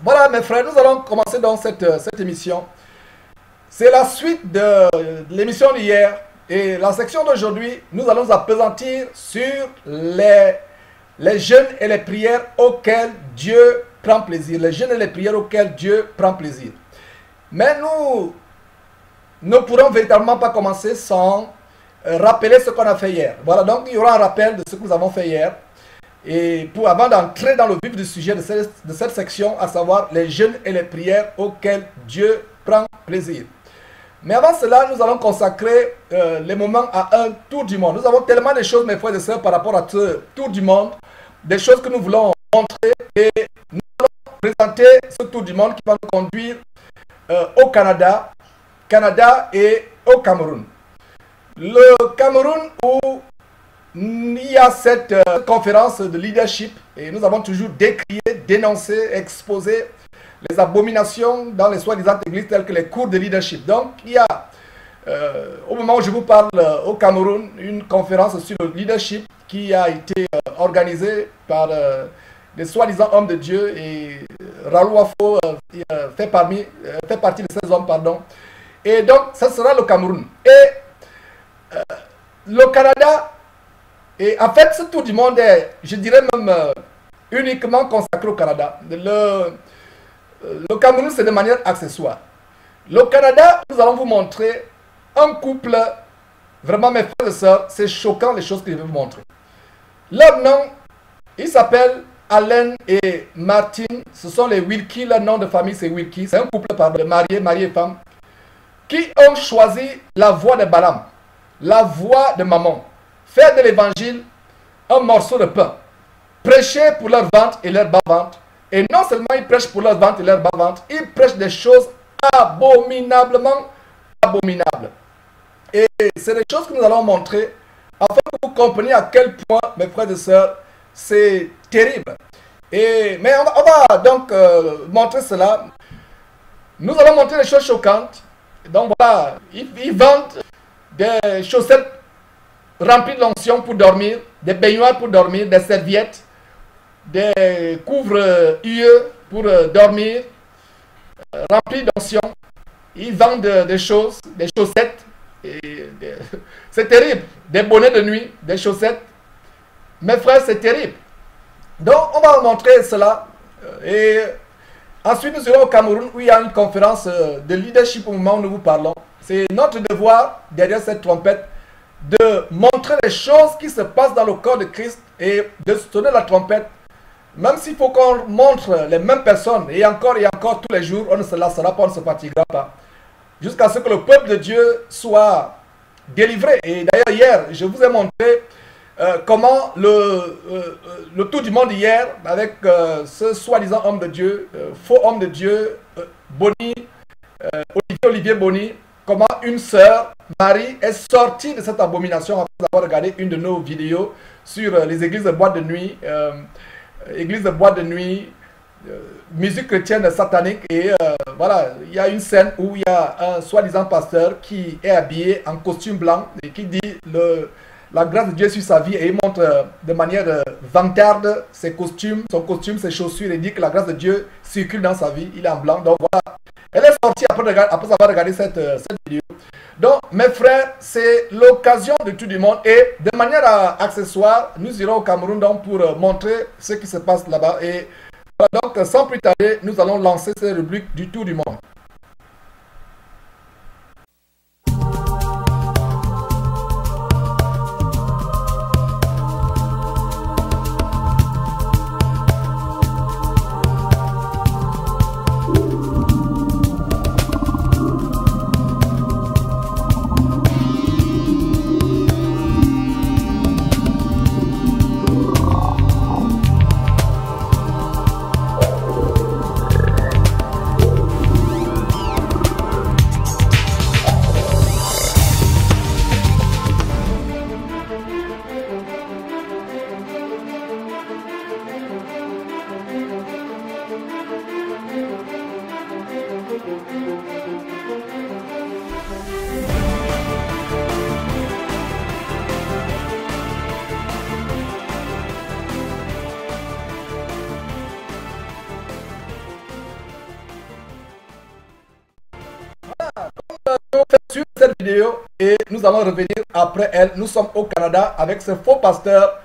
Voilà mes frères, nous allons commencer dans cette émission. C'est la suite de l'émission d'hier et la section d'aujourd'hui, nous allons nous appesantir sur les jeûnes et les prières auxquelles Dieu prend plaisir. Les jeûnes et les prières auxquelles Dieu prend plaisir. Mais nous ne pourrons véritablement pas commencer sans rappeler ce qu'on a fait hier. Voilà, donc il y aura un rappel de ce que nous avons fait hier. Et avant d'entrer dans le vif du sujet de cette section, à savoir les jeûnes et les prières auxquelles Dieu prend plaisir. Mais avant cela, nous allons consacrer les moments à un tour du monde. Nous avons tellement de choses, mes frères et sœurs, par rapport à ce tour du monde, des choses que nous voulons montrer et nous allons présenter ce tour du monde qui va nous conduire au Canada et au Cameroun. Le Cameroun où il y a cette conférence de leadership et nous avons toujours décrié, dénoncé, exposé les abominations dans les soi-disant églises telles que les cours de leadership. Donc il y a, au moment où je vous parle au Cameroun, une conférence sur le leadership qui a été organisée par des soi-disant hommes de Dieu et Raoul Wafo fait partie de ces hommes, pardon. Et donc ça sera le Cameroun. Et le Canada. Et en fait, ce tour du monde est, je dirais même, uniquement consacré au Canada. Le Cameroun, c'est de manière accessoire. Le Canada, nous allons vous montrer un couple, vraiment mes frères et sœurs, c'est choquant les choses que je vais vous montrer. Leur nom, ils s'appellent Allen et Martin, ce sont les Wilkie, leur nom de famille c'est Wilkie, c'est un couple marié et femme, qui ont choisi la voie de Balaam, la voie de Mammon. Faire de l'évangile un morceau de pain. Prêcher pour leur ventre et leur bas-ventre. Et non seulement ils prêchent pour leur ventre et leur bas-ventre, ils prêchent des choses abominablement abominables. Et c'est des choses que nous allons montrer afin que vous compreniez à quel point, mes frères et sœurs, c'est terrible. Mais on va donc montrer cela. Nous allons montrer des choses choquantes. Donc voilà, ils vendent des chaussettes remplis de l'onction pour dormir, des baignoires pour dormir, des serviettes, des couvre-yeux pour dormir, remplis d'onction. Ils vendent des choses, des chaussettes. C'est terrible. Des bonnets de nuit, des chaussettes. Mes frères, c'est terrible. Donc, on va montrer cela. Et ensuite, nous irons au Cameroun où il y a une conférence de leadership au moment où nous vous parlons. C'est notre devoir, derrière cette trompette, de montrer les choses qui se passent dans le corps de Christ et de sonner la trompette. Même s'il faut qu'on montre les mêmes personnes et encore tous les jours, on ne se lassera pas, on ne se fatiguera pas. Jusqu'à ce que le peuple de Dieu soit délivré. Et d'ailleurs hier, je vous ai montré comment le tour du monde hier, avec ce soi-disant homme de Dieu, faux homme de Dieu, Boni, Olivier Boni, comment une sœur, Marie, est sortie de cette abomination après avoir regardé une de nos vidéos sur les églises de boîte de nuit, musique chrétienne satanique. Et voilà, il y a une scène où il y a un soi-disant pasteur qui est habillé en costume blanc et qui dit la grâce de Dieu sur sa vie et il montre de manière vantarde son costume, ses chaussures et dit que la grâce de Dieu circule dans sa vie. Il est en blanc. Donc voilà. Elle est sortie après avoir regardé cette vidéo. Donc, mes frères, c'est l'occasion de tout du monde. Et de manière accessoire, nous irons au Cameroun donc, pour montrer ce qui se passe là-bas. Et voilà, donc, sans plus tarder, nous allons lancer cette rubrique du tour du monde. vous faire suivre cette vidéo et nous allons revenir après elle. Nous sommes au Canada avec ce faux pasteur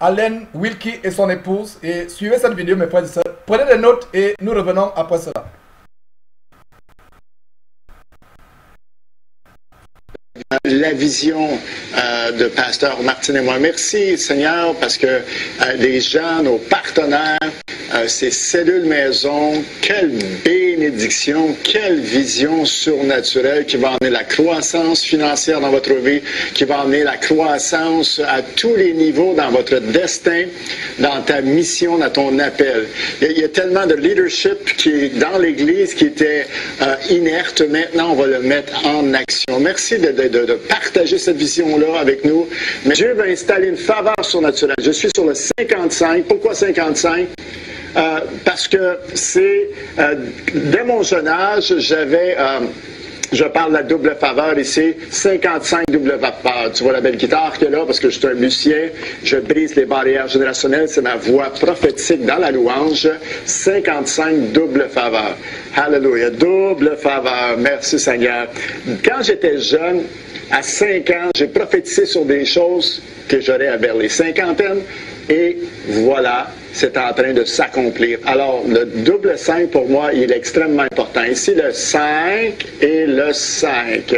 Allen Wilkie et son épouse. Et suivez cette vidéo, mes frères et sœurs. Prenez des notes et nous revenons après cela. La vision de Pasteur Martin et moi. Merci Seigneur parce que les gens, nos partenaires, ces cellules maison, quelle bénédiction, quelle vision surnaturelle qui va emmener la croissance financière dans votre vie, qui va emmener la croissance à tous les niveaux dans votre destin, dans ta mission, dans ton appel. Il y a tellement de leadership qui est dans l'Église qui était inerte. Maintenant, on va le mettre en action. Merci de partager cette vision-là avec nous. Mais Dieu va installer une faveur surnaturelle. Je suis sur le 55. Pourquoi 55? Parce que c'est, dès mon jeune âge, je parle de la double faveur ici, 55 double faveur. Tu vois la belle guitare qu'il y a là, parce que je suis un musicien, je brise les barrières générationnelles, c'est ma voix prophétique dans la louange. 55 double faveur. Alléluia, double faveur. Merci Seigneur. Quand j'étais jeune, à 5 ans, j'ai prophétisé sur des choses que j'aurais vers les cinquantaines, et voilà, c'est en train de s'accomplir. Alors, le double 5, pour moi, il est extrêmement important. Ici, le 5 et le 5.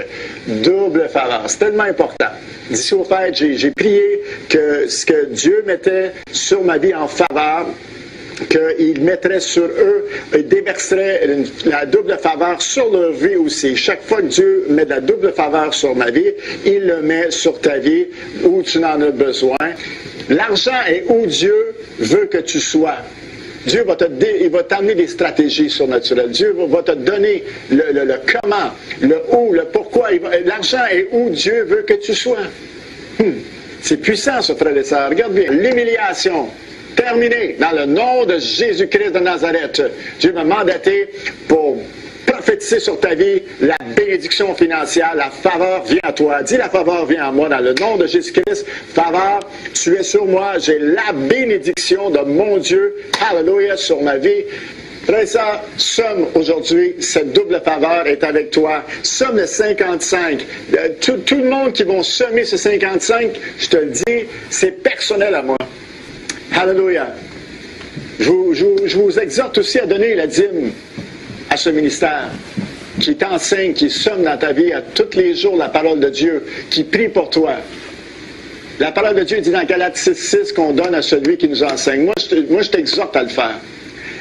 Double faveur. C'est tellement important. D'ici au fait, j'ai prié que ce que Dieu mettait sur ma vie en faveur, qu'il mettrait sur eux et déverserait la double faveur sur leur vie aussi. Chaque fois que Dieu met de la double faveur sur ma vie, il le met sur ta vie où tu en as besoin. L'argent est où Dieu veut que tu sois. Dieu va il va t'amener des stratégies surnaturelles. Dieu va te donner le comment, le où, le pourquoi. L'argent est où Dieu veut que tu sois. C'est puissant, ce frère et sœurs. Regarde bien. L'humiliation. Terminé dans le nom de Jésus-Christ de Nazareth. Dieu m'a mandaté pour prophétiser sur ta vie la bénédiction financière. La faveur vient à toi. Dis la faveur vient à moi dans le nom de Jésus-Christ. Faveur, tu es sur moi. J'ai la bénédiction de mon Dieu. Alléluia sur ma vie. Frère et sœurs, somme aujourd'hui, cette double faveur est avec toi. Somme le 55. Tout le monde qui va semer ce 55, je te le dis, c'est personnel à moi. Alléluia. Je vous exhorte aussi à donner la dîme à ce ministère qui t'enseigne, qui somme dans ta vie à tous les jours la parole de Dieu, qui prie pour toi. La parole de Dieu dit dans Galates 6:6 qu'on donne à celui qui nous enseigne. Moi, je t'exhorte à le faire.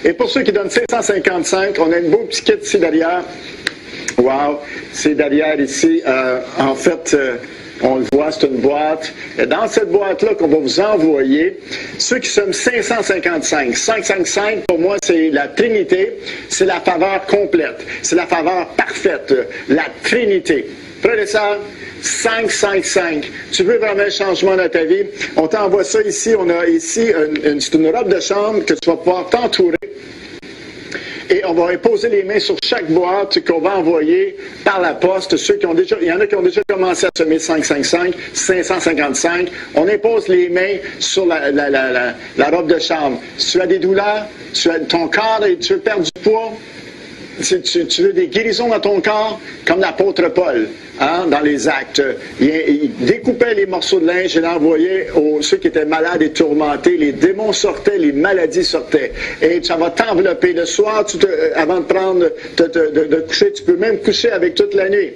Et pour ceux qui donnent 555, on a une beau petit kit ici derrière. Wow! C'est derrière ici. En fait... on le voit, c'est une boîte. Et dans cette boîte-là qu'on va vous envoyer, ceux qui sommes 555. 555, pour moi, c'est la Trinité. C'est la faveur complète. C'est la faveur parfaite. La Trinité. Frères et sœurs, 555. Tu veux vraiment un changement dans ta vie? On t'envoie ça ici. On a ici c'est une robe de chambre que tu vas pouvoir t'entourer. Et on va imposer les mains sur chaque boîte qu'on va envoyer par la poste. Il y en a qui ont déjà commencé à semer 555, 555. On impose les mains sur la robe de chambre. Si tu as des douleurs, ton corps et tu veux perdre du poids, tu veux des guérisons dans ton corps, comme l'apôtre Paul, dans les Actes. Il découpait les morceaux de linge et l'envoyait aux ceux qui étaient malades et tourmentés. Les démons sortaient, les maladies sortaient. Et ça va t'envelopper. Le soir, avant de coucher, tu peux même coucher avec toute la nuit.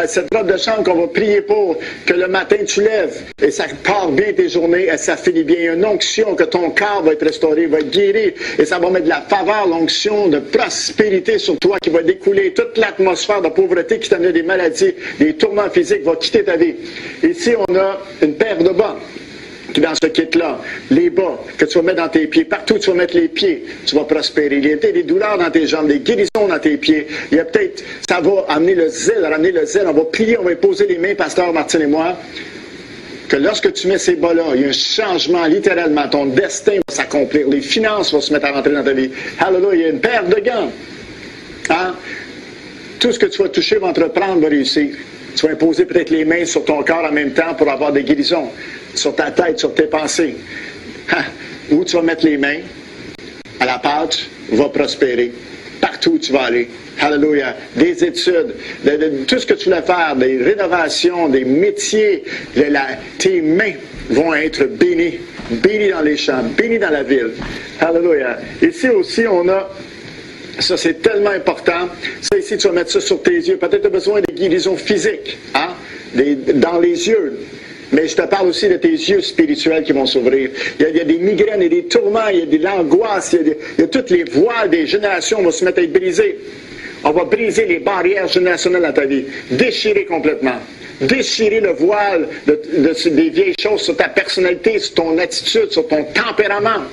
Cette robe de chambre qu'on va prier pour, que le matin tu lèves, et ça part bien tes journées, et ça finit bien. Il y a une onction que ton corps va être restauré, va être guéri, et ça va mettre de la faveur, l'onction de prospérité sur toi qui va découler toute l'atmosphère de pauvreté qui t'amène des maladies, des tourments physiques vont quitter ta vie. Ici, on a une paire de bas qui est dans ce kit-là. Les bas que tu vas mettre dans tes pieds. Partout où tu vas mettre les pieds, tu vas prospérer. Il y a peut-être des douleurs dans tes jambes, des guérisons dans tes pieds. Il y a peut-être, ça va amener le zèle, ramener le zèle. On va prier, on va poser les mains, Pasteur Martin et moi, que lorsque tu mets ces bas-là, il y a un changement, littéralement. Ton destin va s'accomplir. Les finances vont se mettre à rentrer dans ta vie. Alléluia, il y a une paire de gants. Tout ce que tu vas toucher, va entreprendre, va réussir. Tu vas imposer peut-être les mains sur ton corps en même temps pour avoir des guérisons. Sur ta tête, sur tes pensées. Où tu vas mettre les mains, à la pâte, va prospérer. partout où tu vas aller. Alléluia. Des études, tout ce que tu voulais faire, des rénovations, des métiers, tes mains vont être bénies. Bénies dans les champs, bénies dans la ville. Alléluia. Ici aussi, on a, ça c'est tellement important, ça ici, tu vas mettre ça sur tes yeux. Peut-être tu as besoin de guérisons physiques, hein? Dans les yeux. Mais je te parle aussi de tes yeux spirituels qui vont s'ouvrir. Il y a des migraines, il y a des tourments, il y a de l'angoisse, il y a toutes les voiles des générations vont se mettre à être brisées. On va briser les barrières générationnelles dans ta vie, déchirer complètement. Déchirer le voile des vieilles choses sur ta personnalité, sur ton attitude, sur ton tempérament.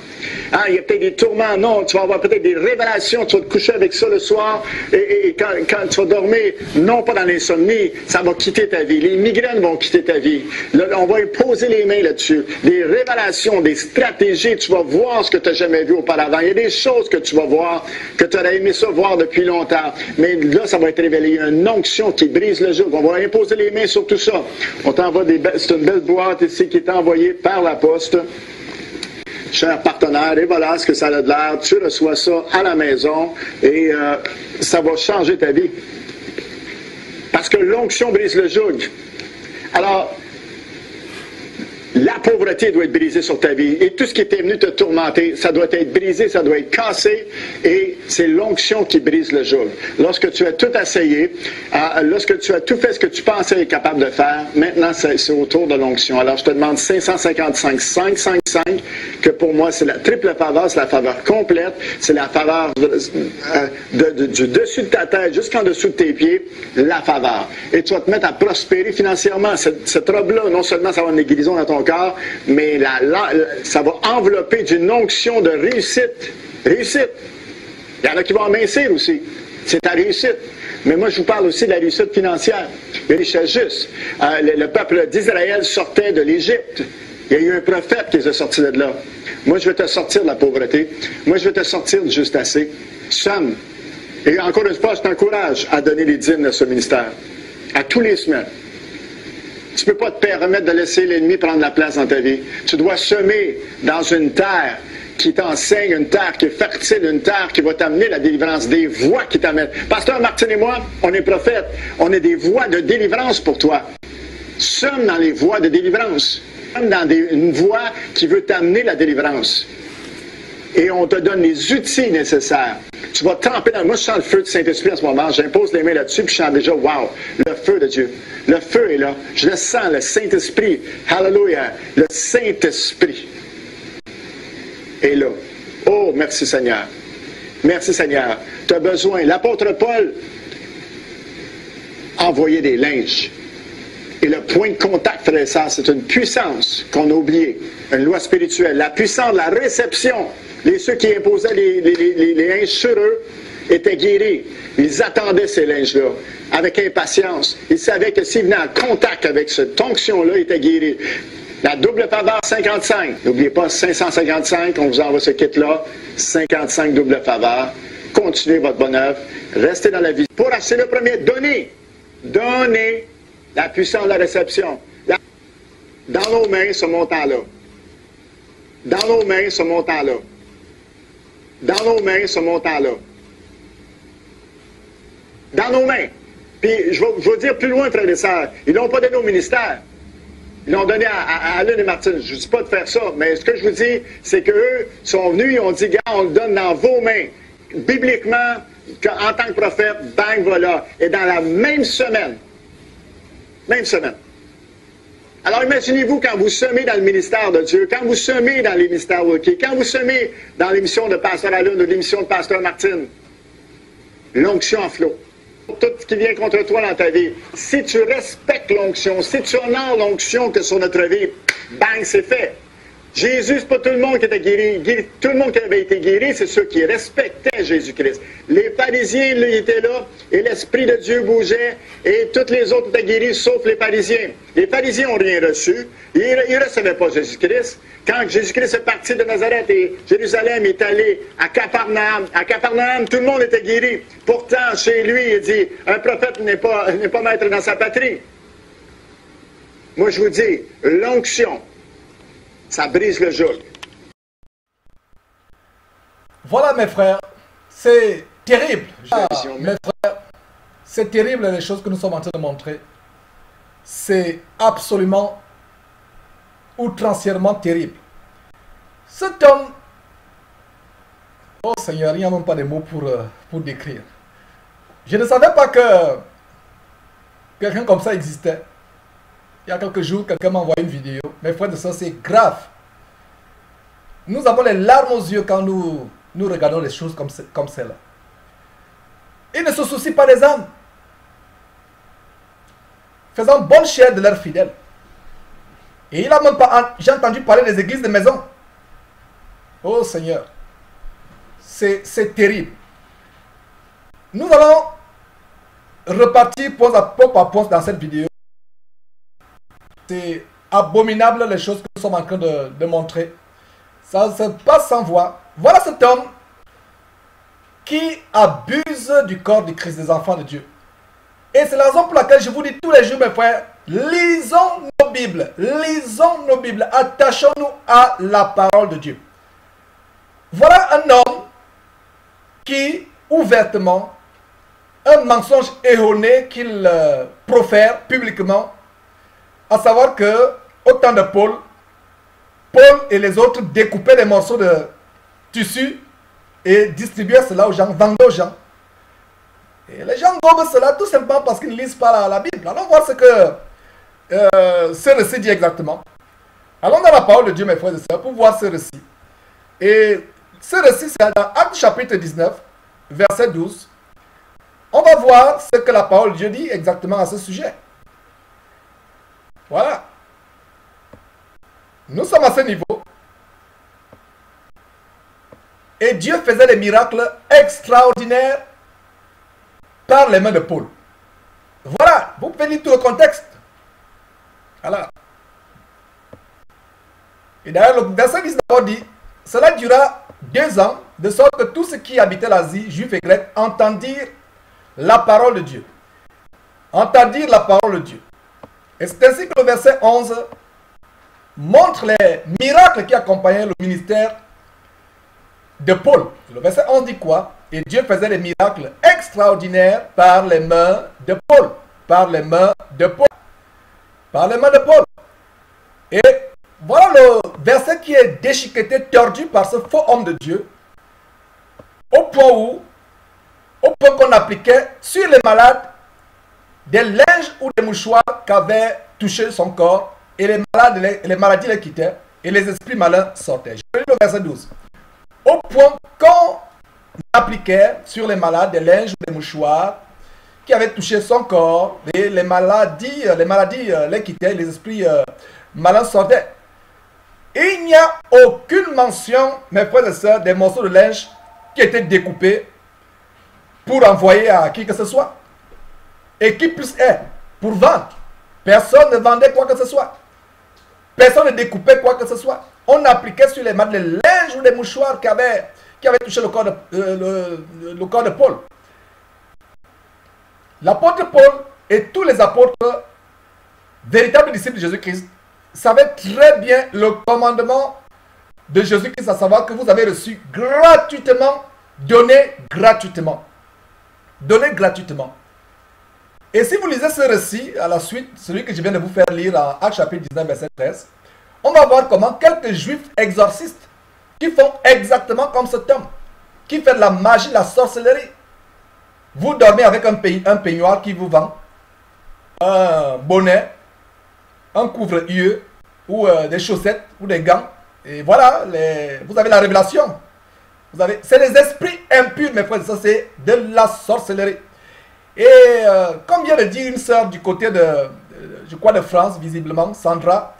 Hein, il y a peut-être des tourments, non, tu vas avoir peut-être des révélations, tu vas te coucher avec ça le soir, et quand tu vas dormir, non pas dans l'insomnie, ça va quitter ta vie. Les migraines vont quitter ta vie. Là, on va imposer les mains là-dessus. Des révélations, des stratégies, tu vas voir ce que tu n'as jamais vu auparavant. Il y a des choses que tu vas voir, que tu aurais aimé ça voir depuis longtemps. Mais là, ça va être révélé. Il y a une onction qui brise le joug. On va imposer les mains sur tout ça. On t'envoie c'est une belle boîte ici qui est envoyée par la poste. Cher partenaire, et voilà ce que ça a de l'air. Tu reçois ça à la maison et ça va changer ta vie. Parce que l'onction brise le joug. Alors, la pauvreté doit être brisée sur ta vie. Et tout ce qui était venu te tourmenter, ça doit être brisé, ça doit être cassé. Et c'est l'onction qui brise le joug. Lorsque tu as tout essayé, lorsque tu as tout fait ce que tu pensais être capable de faire, maintenant c'est autour de l'onction. Alors je te demande 555, que pour moi c'est la triple faveur, c'est la faveur complète, c'est la faveur du dessus de ta tête jusqu'en dessous de tes pieds, la faveur. Et tu vas te mettre à prospérer financièrement. Cette robe-là, non seulement ça va avoir une guérison dans ton corps, mais ça va envelopper d'une onction de réussite. Réussite. Il y en a qui vont amincir aussi. C'est ta réussite. Mais moi, je vous parle aussi de la réussite financière. Il y a des choses justes. Le peuple d'Israël sortait de l'Égypte. Il y a eu un prophète qui les a sortis de là. Moi, je vais te sortir de la pauvreté. Moi, je vais te sortir du juste assez. Somme. Et encore une fois, je t'encourage à donner les dîmes de ce ministère. À tous les semaines. Tu ne peux pas te permettre de laisser l'ennemi prendre la place dans ta vie. Tu dois semer dans une terre qui t'enseigne, une terre qui est fertile, une terre qui va t'amener la délivrance, des voies qui t'amènent. Pasteur Martin et moi, on est prophètes. On est des voies de délivrance pour toi. Somme dans les voies de délivrance. Somme dans une voie qui veut t'amener la délivrance. Et on te donne les outils nécessaires. Tu vas tremper dans... Moi, je sens le feu du Saint-Esprit en ce moment. J'impose les mains là-dessus, puis je sens déjà, wow, le feu de Dieu. Le feu est là. Je le sens, le Saint-Esprit. Hallelujah. Le Saint-Esprit est là. Oh, merci Seigneur. Merci Seigneur. Tu as besoin. L'apôtre Paul envoyait des linges. Et le point de contact, frère et sœurs, c'est une puissance qu'on a oubliée. Une loi spirituelle. La puissance de la réception. Ceux qui imposaient les linges sur eux étaient guéris. Ils attendaient ces linges-là avec impatience. Ils savaient que s'ils venaient en contact avec cette onction-là, ils étaient guéris. La double faveur 55. N'oubliez pas 555, on vous envoie ce kit-là. 55 double faveur. Continuez votre bonne œuvre. Restez dans la vie. Pour acheter le premier, donnez. Donnez la puissance de la réception. Dans nos mains, ce montant-là. Dans nos mains, ce montant-là. Dans nos mains, ce montant-là. Dans nos mains. Puis, je vais dire plus loin, frères et sœurs, ils n'ont pas donné au ministère. Ils l'ont donné à Alain et Martine. Je ne dis pas de faire ça, mais ce que je vous dis, c'est qu'eux sont venus, ils ont dit, gars, on le donne dans vos mains. Bibliquement, en tant que prophète, bang, voilà. Et dans la même semaine, alors imaginez-vous quand vous semez dans le ministère de Dieu, quand vous semez dans les ministères Wilkie, quand vous semez dans l'émission de Pasteur Alun ou l'émission de Pasteur Martine, l'onction en flot. Tout ce qui vient contre toi dans ta vie, si tu respectes l'onction, si tu honores l'onction que sur notre vie, bang, c'est fait. Jésus, c'est pas tout le monde qui était guéri. Tout le monde qui avait été guéri, c'est ceux qui respectaient Jésus-Christ. Les pharisiens, ils étaient là, et l'Esprit de Dieu bougeait, et tous les autres étaient guéris, sauf les pharisiens. Les pharisiens n'ont rien reçu. Ils ne recevaient pas Jésus-Christ. Quand Jésus-Christ est parti de Nazareth et Jérusalem est allé à Capernaum, tout le monde était guéri. Pourtant, chez lui, il dit, un prophète n'est pas maître dans sa patrie. Moi, je vous dis, l'onction, ça brise le joug. Voilà mes frères, c'est terrible. La vision. Mes frères, c'est terrible les choses que nous sommes en train de montrer. C'est absolument outrancièrement terrible. Cet homme, oh Seigneur, il n'y a même pas de mots pour décrire. Je ne savais pas que quelqu'un comme ça existait. Il y a quelques jours, quelqu'un m'a envoyé une vidéo. Mes frères de ça, c'est grave. Nous avons les larmes aux yeux quand nous regardons les choses comme celle-là. Ils ne se soucient pas des âmes. Faisant bonne chère de leurs fidèles. Et il a même pas... J'ai entendu parler des églises de maison. Oh Seigneur. C'est terrible. Nous allons repartir point à point dans cette vidéo. C'est abominable les choses que nous sommes en train de montrer. Ça se passe sans voix. Voilà cet homme qui abuse du corps du Christ, des enfants de Dieu. Et c'est la raison pour laquelle je vous dis tous les jours, mes frères, lisons nos Bibles. Lisons nos Bibles. Attachons-nous à la parole de Dieu. Voilà un homme qui, ouvertement, un mensonge erroné qu'il profère publiquement, à savoir que, au temps de Paul et les autres découpaient des morceaux de tissu et distribuaient cela aux gens, vendaient aux gens. Et les gens gobent cela tout simplement parce qu'ils ne lisent pas la Bible. Allons voir ce que ce récit dit exactement. Allons dans la parole de Dieu, mes frères et sœurs, pour voir ce récit. Et ce récit, c'est dans Actes chapitre 19, verset 12. On va voir ce que la parole de Dieu dit exactement à ce sujet. Voilà. Nous sommes à ce niveau. Et Dieu faisait des miracles extraordinaires par les mains de Paul. Voilà. Vous pouvez lire tout le contexte. Voilà. Et d'ailleurs, le verset 19 dit, cela dura 2 ans, de sorte que tous ceux qui habitaient l'Asie, juifs et grecs, entendirent la parole de Dieu. Entendirent la parole de Dieu. Et c'est ainsi que le verset 11 montre les miracles qui accompagnaient le ministère de Paul. Le verset 11 dit quoi? Et Dieu faisait des miracles extraordinaires par les mains de Paul. Par les mains de Paul. Par les mains de Paul. Et voilà le verset qui est déchiqueté, tordu par ce faux homme de Dieu. Au point qu'on appliquait sur les malades des linges ou des mouchoirs qu'avait touché son corps, et les maladies les quittaient, et les esprits malins sortaient. Je lis le verset 12. Au point qu'on appliquait sur les malades des linges ou des mouchoirs qui avaient touché son corps, et les maladies les quittaient, les esprits malins sortaient. Et il n'y a aucune mention, mes frères et sœurs, des morceaux de linge qui étaient découpés pour envoyer à qui que ce soit. Et qui plus est, pour vendre. Personne ne vendait quoi que ce soit. Personne ne découpait quoi que ce soit. On appliquait sur les malades les linges ou les mouchoirs qui avaient touché le corps de Paul. L'apôtre Paul et tous les apôtres, véritables disciples de Jésus-Christ, savaient très bien le commandement de Jésus-Christ, à savoir que vous avez reçu gratuitement, donné gratuitement. Donné gratuitement. Et si vous lisez ce récit, à la suite, celui que je viens de vous faire lire en Actes chapitre 19, verset 13, on va voir comment quelques juifs exorcistes qui font exactement comme cet homme, qui fait de la magie, la sorcellerie. Vous dormez avec un peignoir qui vous vend, un bonnet, un couvre-yeux, ou des chaussettes, ou des gants. Et voilà, vous avez la révélation. C'est les esprits impurs, mes frères, ça c'est de la sorcellerie. Et comme vient de dire une sœur du côté je crois de France, visiblement, Sandra,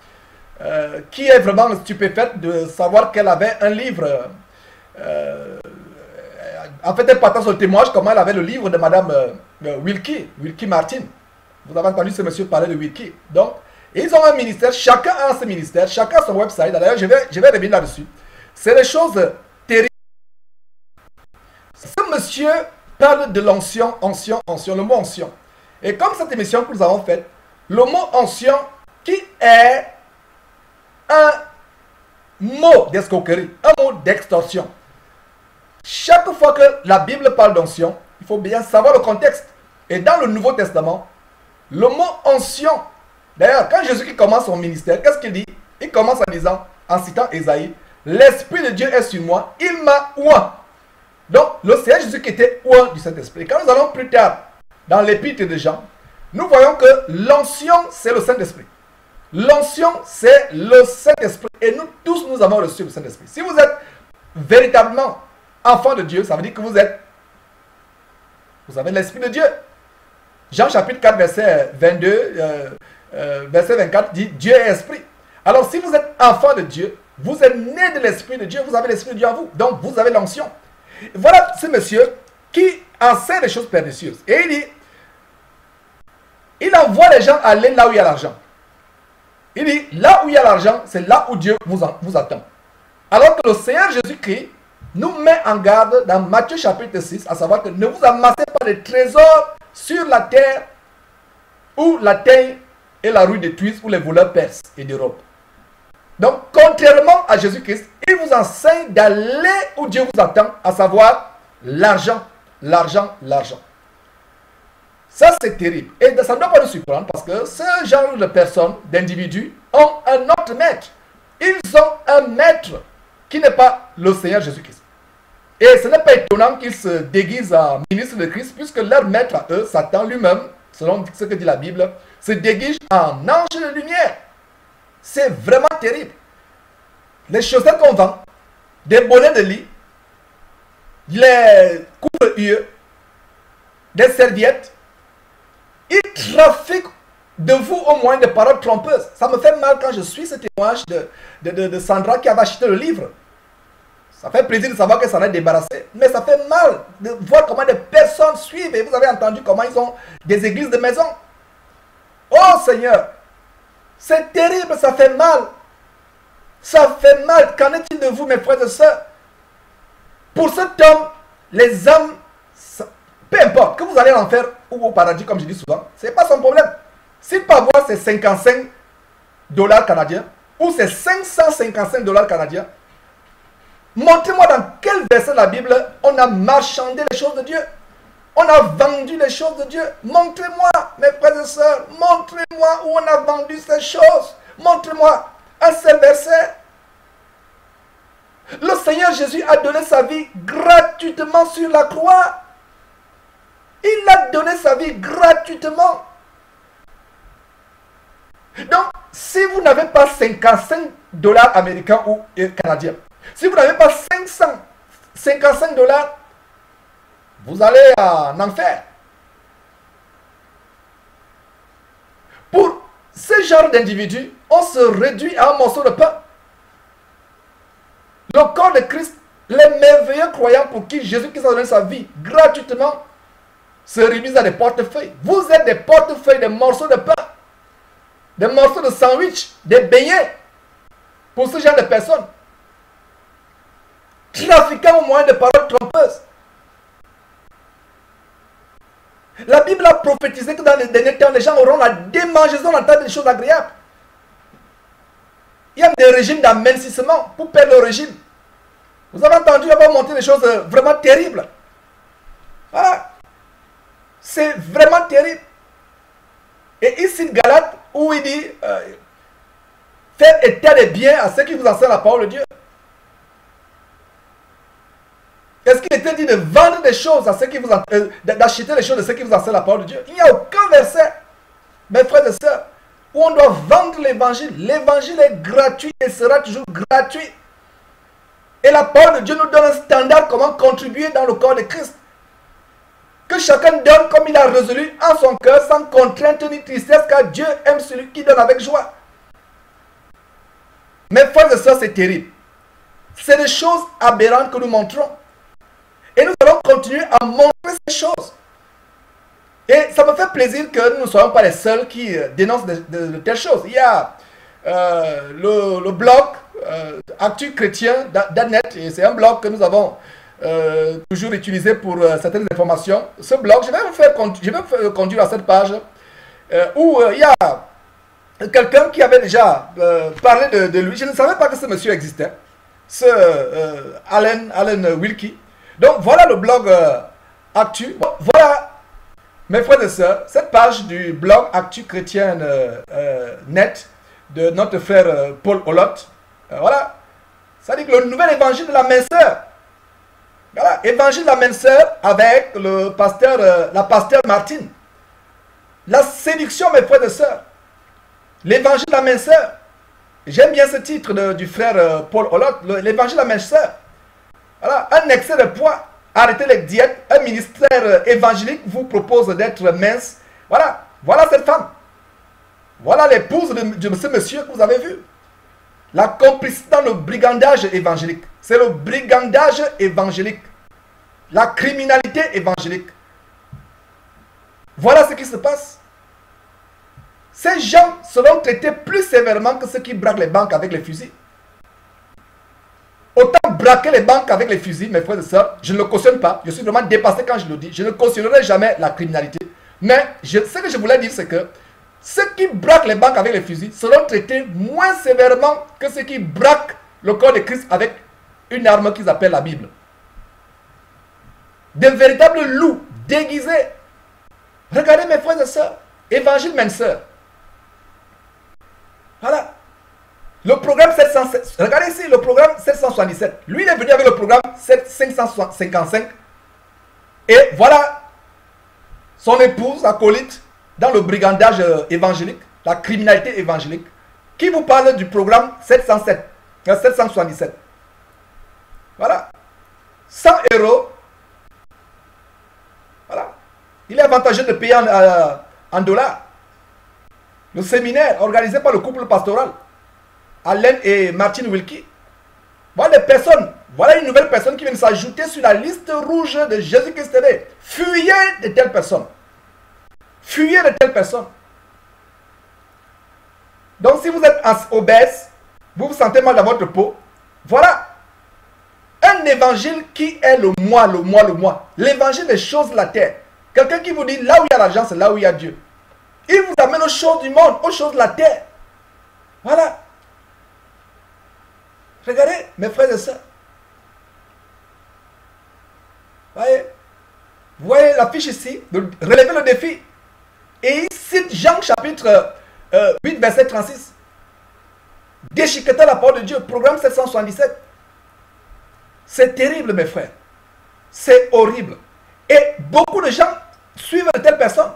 qui est vraiment stupéfaite de savoir qu'elle avait un livre, en fait elle partage sur le témoignage comment elle avait le livre de Madame Wilkie Martin. Vous avez entendu ce monsieur parler de Wilkie. Donc, ils ont un ministère, chacun a ce ministère, chacun a son website. D'ailleurs, je vais revenir là-dessus. C'est des choses terribles. Ce monsieur parle de l'ancien, le mot ancien. Et comme cette émission que nous avons faite, le mot ancien qui est un mot d'escroquerie, un mot d'extorsion. chaque fois que la Bible parle d'onction, il faut bien savoir le contexte. Et dans le Nouveau Testament, le mot onction, d'ailleurs, quand Jésus commence son ministère, qu'est-ce qu'il dit? Il commence en disant, en citant Ésaïe, l'Esprit de Dieu est sur moi, il m'a oint. Donc, le Seigneur Jésus qui était oint du Saint-Esprit. Quand nous allons plus tard dans l'épître de Jean, nous voyons que l'onction, c'est le Saint-Esprit. L'onction, c'est le Saint-Esprit. Et nous tous, nous avons reçu le Saint-Esprit. Si vous êtes véritablement enfant de Dieu, ça veut dire que vous avez l'Esprit de Dieu. Jean chapitre 4, verset 22, verset 24 dit Dieu est esprit. Alors si vous êtes enfant de Dieu, vous êtes né de l'Esprit de Dieu, vous avez l'Esprit de Dieu en vous. Donc vous avez l'onction. Voilà ce monsieur qui enseigne des choses pernicieuses. Et il dit, il envoie les gens aller là où il y a l'argent. Il dit, là où il y a l'argent, c'est là où Dieu vous attend. Alors que le Seigneur Jésus-Christ nous met en garde dans Matthieu chapitre 6, à savoir que ne vous amassez pas de trésors sur la terre où la terre et la rouille détruisent, où les voleurs percent et dérobent. Donc, contrairement à Jésus-Christ, il vous enseigne d'aller où Dieu vous attend, à savoir l'argent, l'argent, l'argent. Ça, c'est terrible. Et ça ne doit pas nous surprendre parce que ce genre de personnes, d'individus, ont un autre maître. Ils ont un maître qui n'est pas le Seigneur Jésus-Christ. Et ce n'est pas étonnant qu'ils se déguisent en ministre de Christ, puisque leur maître à eux, Satan lui-même, selon ce que dit la Bible, se déguise en ange de lumière. C'est vraiment terrible. Les chaussettes qu'on vend, des bonnets de lit, les couvre-yeux, des serviettes, ils trafiquent de vous au moins des paroles trompeuses. Ça me fait mal quand je suis ce témoignage de Sandra qui avait acheté le livre. Ça fait plaisir de savoir qu'elle s'en est débarrassée. Mais ça fait mal de voir comment des personnes suivent. Et vous avez entendu comment ils ont des églises de maison. Oh Seigneur, c'est terrible, ça fait mal. Ça fait mal. Qu'en est-il de vous, mes frères et sœurs? Pour cet homme, les âmes, peu importe, que vous allez en faire ou au paradis, comme je dis souvent, ce n'est pas son problème. S'il peut avoir ses 55 $ canadiens ou ses 555 $ canadiens, montrez-moi dans quel verset de la Bible on a marchandé les choses de Dieu. On a vendu les choses de Dieu. Montrez-moi, mes frères et sœurs, montrez-moi où on a vendu ces choses. Montrez-moi un seul verset. Le Seigneur Jésus a donné sa vie gratuitement sur la croix. Il a donné sa vie gratuitement. Donc, si vous n'avez pas 55 $ américains ou canadiens, si vous n'avez pas 555 $, vous allez en enfer. Pour ce genre d'individus, on se réduit à un morceau de pain. Le corps de Christ, les merveilleux croyants pour qui Jésus-Christ a donné sa vie gratuitement, se réduisent à des portefeuilles. Vous êtes des portefeuilles, des morceaux de pain, des morceaux de sandwich, des beignets pour ce genre de personnes. Trafiquant au moyen de paroles trompeuses. La Bible a prophétisé que dans les derniers temps, les gens auront la démangeaison d'entendre des choses agréables. Il y a des régimes d'amincissement pour perdre le régime. Vous avez entendu avoir monté des choses vraiment terribles. Voilà. C'est vraiment terrible. Et ici, Galate, où il dit faites état des biens à ceux qui vous enseignent la parole de Dieu. Est-ce qu'il était dit de vendre des choses à ceux qui vous d'acheter les choses de ceux qui vous enseignent la parole de Dieu? Il n'y a aucun verset, mes frères et sœurs, où on doit vendre l'évangile. L'évangile est gratuit et sera toujours gratuit. Et la parole de Dieu nous donne un standard comment contribuer dans le corps de Christ. Que chacun donne comme il a résolu en son cœur, sans contrainte ni tristesse, car Dieu aime celui qui donne avec joie. Mes frères et sœurs, c'est terrible. C'est des choses aberrantes que nous montrons. Et nous allons continuer à montrer ces choses. Et ça me fait plaisir que nous ne soyons pas les seuls qui dénoncent de telles choses. Il y a le blog Actu Chrétien.net, et c'est un blog que nous avons toujours utilisé pour certaines informations. Ce blog, je vais vous conduire à cette page où il y a quelqu'un qui avait déjà parlé de lui. Je ne savais pas que ce monsieur existait. Ce Alan Wilkie. Donc voilà le blog Actu. Bon, voilà, mes frères et sœurs, cette page du blog Actu Chrétienne Net de notre frère Paul Holot. Voilà, ça dit que le nouvel évangile de la minceur. Voilà, évangile de la minceur avec le pasteur, la pasteur Martine. La séduction, mes frères et sœurs. L'évangile de la minceur. J'aime bien ce titre du frère Paul Holot, l'évangile de la minceur. Voilà, un excès de poids, arrêtez les diètes, un ministère évangélique vous propose d'être mince. Voilà, voilà cette femme. Voilà l'épouse de ce monsieur que vous avez vu. La complicité dans le brigandage évangélique. C'est le brigandage évangélique. La criminalité évangélique. Voilà ce qui se passe. Ces gens seront traités plus sévèrement que ceux qui braquent les banques avec les fusils. Autant braquer les banques avec les fusils, mes frères et sœurs, je ne le cautionne pas. Je suis vraiment dépassé quand je le dis. Je ne cautionnerai jamais la criminalité. Mais ce que je voulais dire, c'est que ceux qui braquent les banques avec les fusils seront traités moins sévèrement que ceux qui braquent le corps de Christ avec une arme qu'ils appellent la Bible. De véritables loups déguisés. Regardez mes frères et sœurs, évangile minceur. Voilà. Le programme 707, regardez ici le programme 777. Lui, il est venu avec le programme 555. Et voilà son épouse, acolyte, dans le brigandage évangélique, la criminalité évangélique, qui vous parle du programme 777. Voilà. 100 €. Voilà. Il est avantageux de payer en dollars. Le séminaire organisé par le couple pastoral, Allen et Martin Wilkie. Voilà des personnes, voilà une nouvelle personne qui vient de s'ajouter sur la liste rouge de Jésus-Christ TV. Fuyez de telles personnes. Fuyez de telles personnes. Donc si vous êtes obèse, vous vous sentez mal dans votre peau, voilà un évangile qui est le moi. L'évangile des choses de la terre. Quelqu'un qui vous dit là où il y a l'argent, c'est là où il y a Dieu. Il vous amène aux choses du monde, aux choses de la terre. Voilà. Regardez, mes frères et sœurs. Voyez, vous voyez l'affiche ici, de relever le défi. Et il cite Jean chapitre 8, verset 36. Déchiqueter la parole de Dieu, programme 777. C'est terrible, mes frères. C'est horrible. Et beaucoup de gens suivent de telles personnes.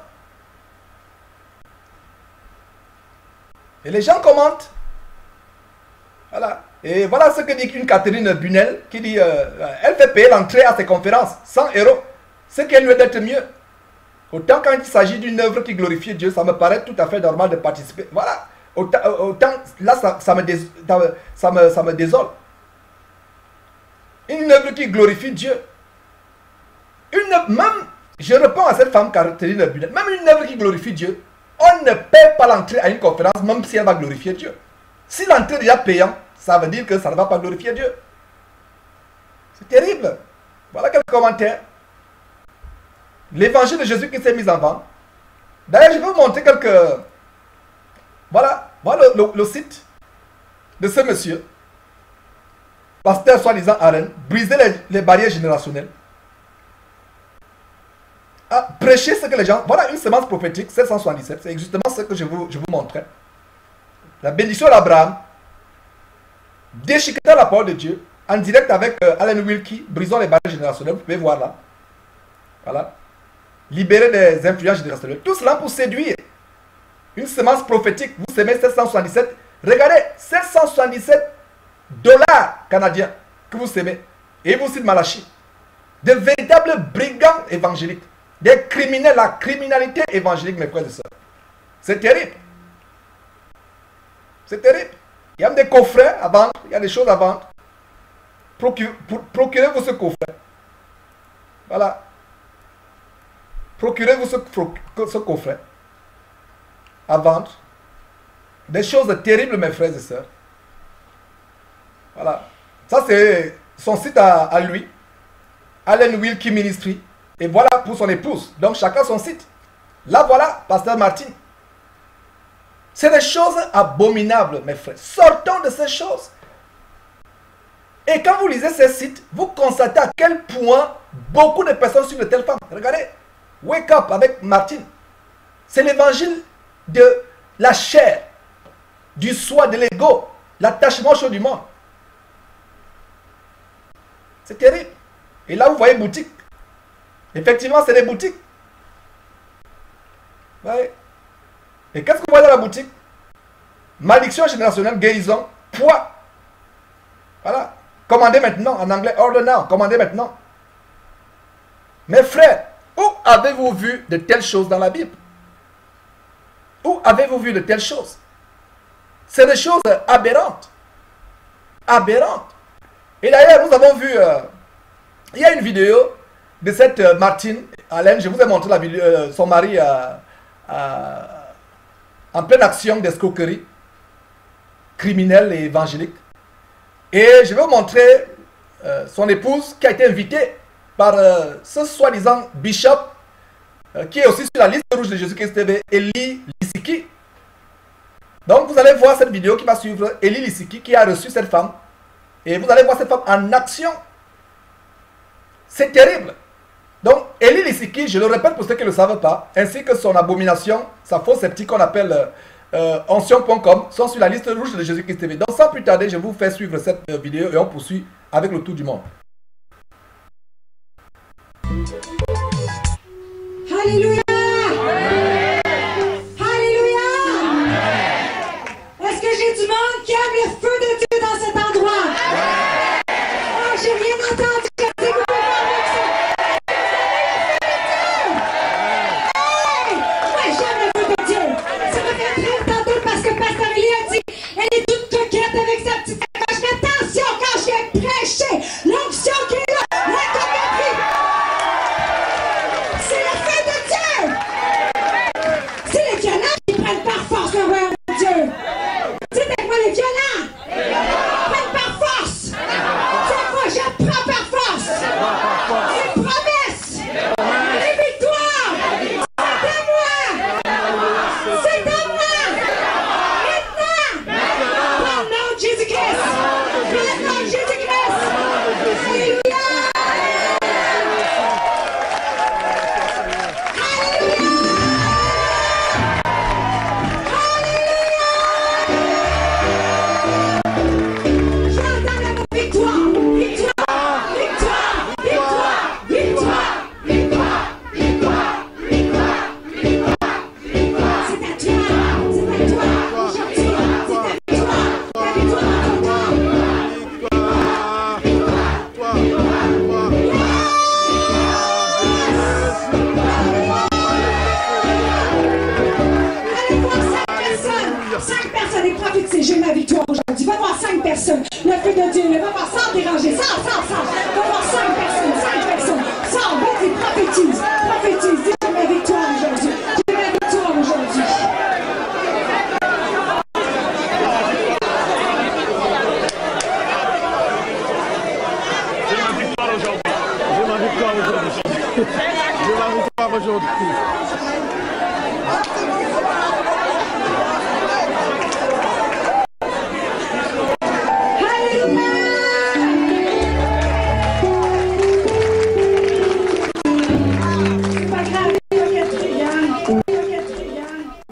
Et les gens commentent. Voilà. Et voilà ce que dit une Catherine Bunel, qui dit, elle fait payer l'entrée à ses conférences, 100 €. Ce qui est lieu d'être mieux. Autant quand il s'agit d'une œuvre qui glorifie Dieu, ça me paraît tout à fait normal de participer. Voilà. Autant là, ça me désole. Une œuvre qui glorifie Dieu. Même, je réponds à cette femme Catherine Bunel, même une œuvre qui glorifie Dieu, on ne paie pas l'entrée à une conférence, même si elle va glorifier Dieu. Si l'entrée est déjà payante, ça veut dire que ça ne va pas glorifier Dieu. C'est terrible. Voilà quelques commentaires. L'évangile de Jésus qui s'est mis en vente. D'ailleurs, je vais vous montrer quelques... Voilà le site de ce monsieur. Pasteur soi-disant Allen. Briser les barrières générationnelles. Prêcher ce que les gens... Voilà une semence prophétique, 777. C'est justement ce que je vous montrais. La bénédiction d'Abraham. Déchiqueter la parole de Dieu. En direct avec Allen Wilkie. Brisons les barrières générationnelles. Vous pouvez voir là. Voilà. Libérer des influences générationnelles. Tout cela pour séduire. Une semence prophétique. Vous semez 777. Regardez, 777 $ canadiens que vous semez. Et vous citez Malachie. De véritables brigands évangéliques. Des criminels. La criminalité évangélique, mes frères et sœurs. C'est terrible. C'est terrible. Il y a des coffrets à vendre. Il y a des choses à vendre. Procurez-vous ce coffret. Voilà. Procurez-vous ce coffret à vendre. Des choses terribles, mes frères et sœurs. Voilà. Ça, c'est son site à lui. Allen Wilkie Ministry. Et voilà pour son épouse. Donc, chacun son site. Là, voilà, Pasteur Martin. C'est des choses abominables, mes frères. Sortons de ces choses. Et quand vous lisez ces sites, vous constatez à quel point beaucoup de personnes suivent de telles femmes. Regardez, Wake Up avec Martine. C'est l'évangile de la chair, du soi, de l'ego, l'attachement chaud du monde. C'est terrible. Et là, vous voyez boutique. Effectivement, c'est des boutiques. Ouais. Et qu'est-ce que vous voyez dans la boutique? Malédiction générationnelle, guérison, poids. Voilà. Commandez maintenant, en anglais, order now, commandez maintenant. Mes frères, où avez-vous vu de telles choses dans la Bible? Où avez-vous vu de telles choses? C'est des choses aberrantes. Aberrantes. Et d'ailleurs, nous avons vu, il y a une vidéo de cette Martine Allen, je vous ai montré la vidéo, son mari en pleine action d'escroquerie criminelle et évangélique. Et je vais vous montrer son épouse qui a été invitée par ce soi-disant bishop qui est aussi sur la liste rouge de Jésus-Christ TV, Eli Lissiki. Donc vous allez voir cette vidéo qui va suivre, Eli Lissiki qui a reçu cette femme. Et vous allez voir cette femme en action. C'est terrible. Donc Eli Lissiki, je le répète pour ceux qui ne le savent pas, ainsi que son abomination, sa fausse sceptique qu'on appelle Ancien.com, sont sur la liste rouge de Jésus-Christ TV. Donc sans plus tarder, je vous fais suivre cette vidéo et on poursuit avec le tour du monde. Alléluia! Alléluia! Est-ce que j'ai du monde qui aime le feu de Dieu dans cet endroit? Oh, j'ai rien entendu. Je dis, vous pouvez faire avec ça. Hey! Ouais, j'aime le feu de Dieu. Ça m'a fait rire tantôt parce que Pasteur Élie a dit, elle est toute coquette avec sa petite sacoche. Mais attention quand je viens prêcher, l'onction qui est là, la coquetterie. C'est le feu de Dieu! C'est les violents qui prennent par force le royaume de Dieu! Dites avec moi les violents! Prennent par force! Dites moi, je prends par force! Les promesses! Les victoires! C'est à moi! C'est à moi! Maintenant! Dans le nom de Jésus-Christ! Dans le nom de Jésus-Christ! Alléluia! J'entends la victoire, victoire, victoire, victoire, victoire, victoire, victoire, victoire, victoire, victoire. C'est à toi aujourd'hui, c'est ta victoire dans ton corps. Allez voir 5 personnes et prophétiser, j'ai ma victoire aujourd'hui. Va voir 5 personnes, le feu de Dieu, va voir sans déranger, sans. Va voir 5 personnes, sans, vas-y, prophétise, dis j'ai ma victoire aujourd'hui, j'ai ma victoire aujourd'hui. J'ai ma victoire aujourd'hui.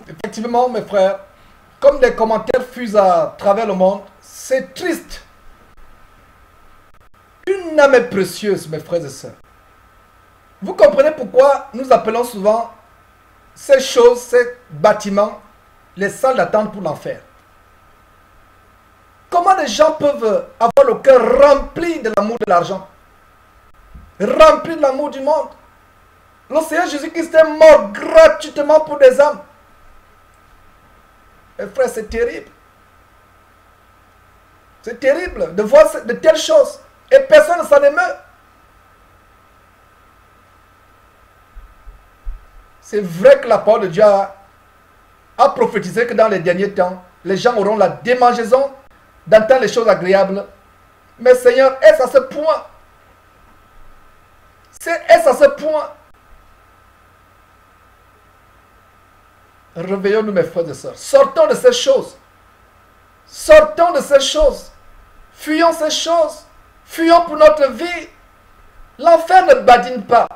Effectivement, mes frères, comme des commentaires fusent à travers le monde, c'est triste. Une âme est précieuse, mes frères et sœurs. Vous comprenez pourquoi nous appelons souvent ces choses, ces bâtiments, les salles d'attente pour l'enfer. Comment les gens peuvent avoir le cœur rempli de l'amour de l'argent, rempli de l'amour du monde? Le Seigneur Jésus-Christ est mort gratuitement pour des âmes. Mes frères, c'est terrible. C'est terrible de voir de telles choses. Et personne ne s'en émeut. C'est vrai que la parole de Dieu a prophétisé que dans les derniers temps, les gens auront la démangeaison d'entendre les choses agréables. Mais Seigneur, est-ce à ce point? Est-ce à ce point? Réveillons-nous, mes frères et sœurs. Sortons de ces choses. Sortons de ces choses. Fuyons ces choses. Fuyons pour notre vie. L'enfer ne badine pas.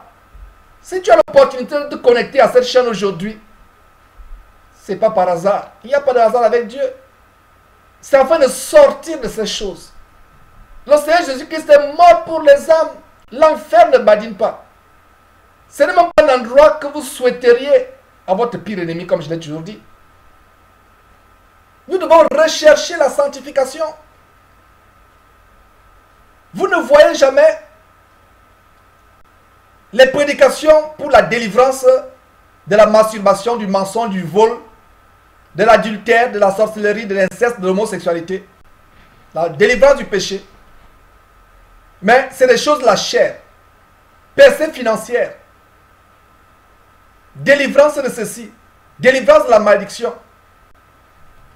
Si tu as l'opportunité de te connecter à cette chaîne aujourd'hui, ce n'est pas par hasard. Il n'y a pas de hasard avec Dieu. C'est afin de sortir de ces choses. Le Seigneur Jésus-Christ est mort pour les âmes. L'enfer ne badine pas. Ce n'est même pas un endroit que vous souhaiteriez à votre pire ennemi, comme je l'ai toujours dit. Nous devons rechercher la sanctification. Vous ne voyez jamais les prédications pour la délivrance de la masturbation, du mensonge, du vol, de l'adultère, de la sorcellerie, de l'inceste, de l'homosexualité. La délivrance du péché. Mais c'est des choses de la chair. Percée financière. Délivrance de ceci. Délivrance de la malédiction.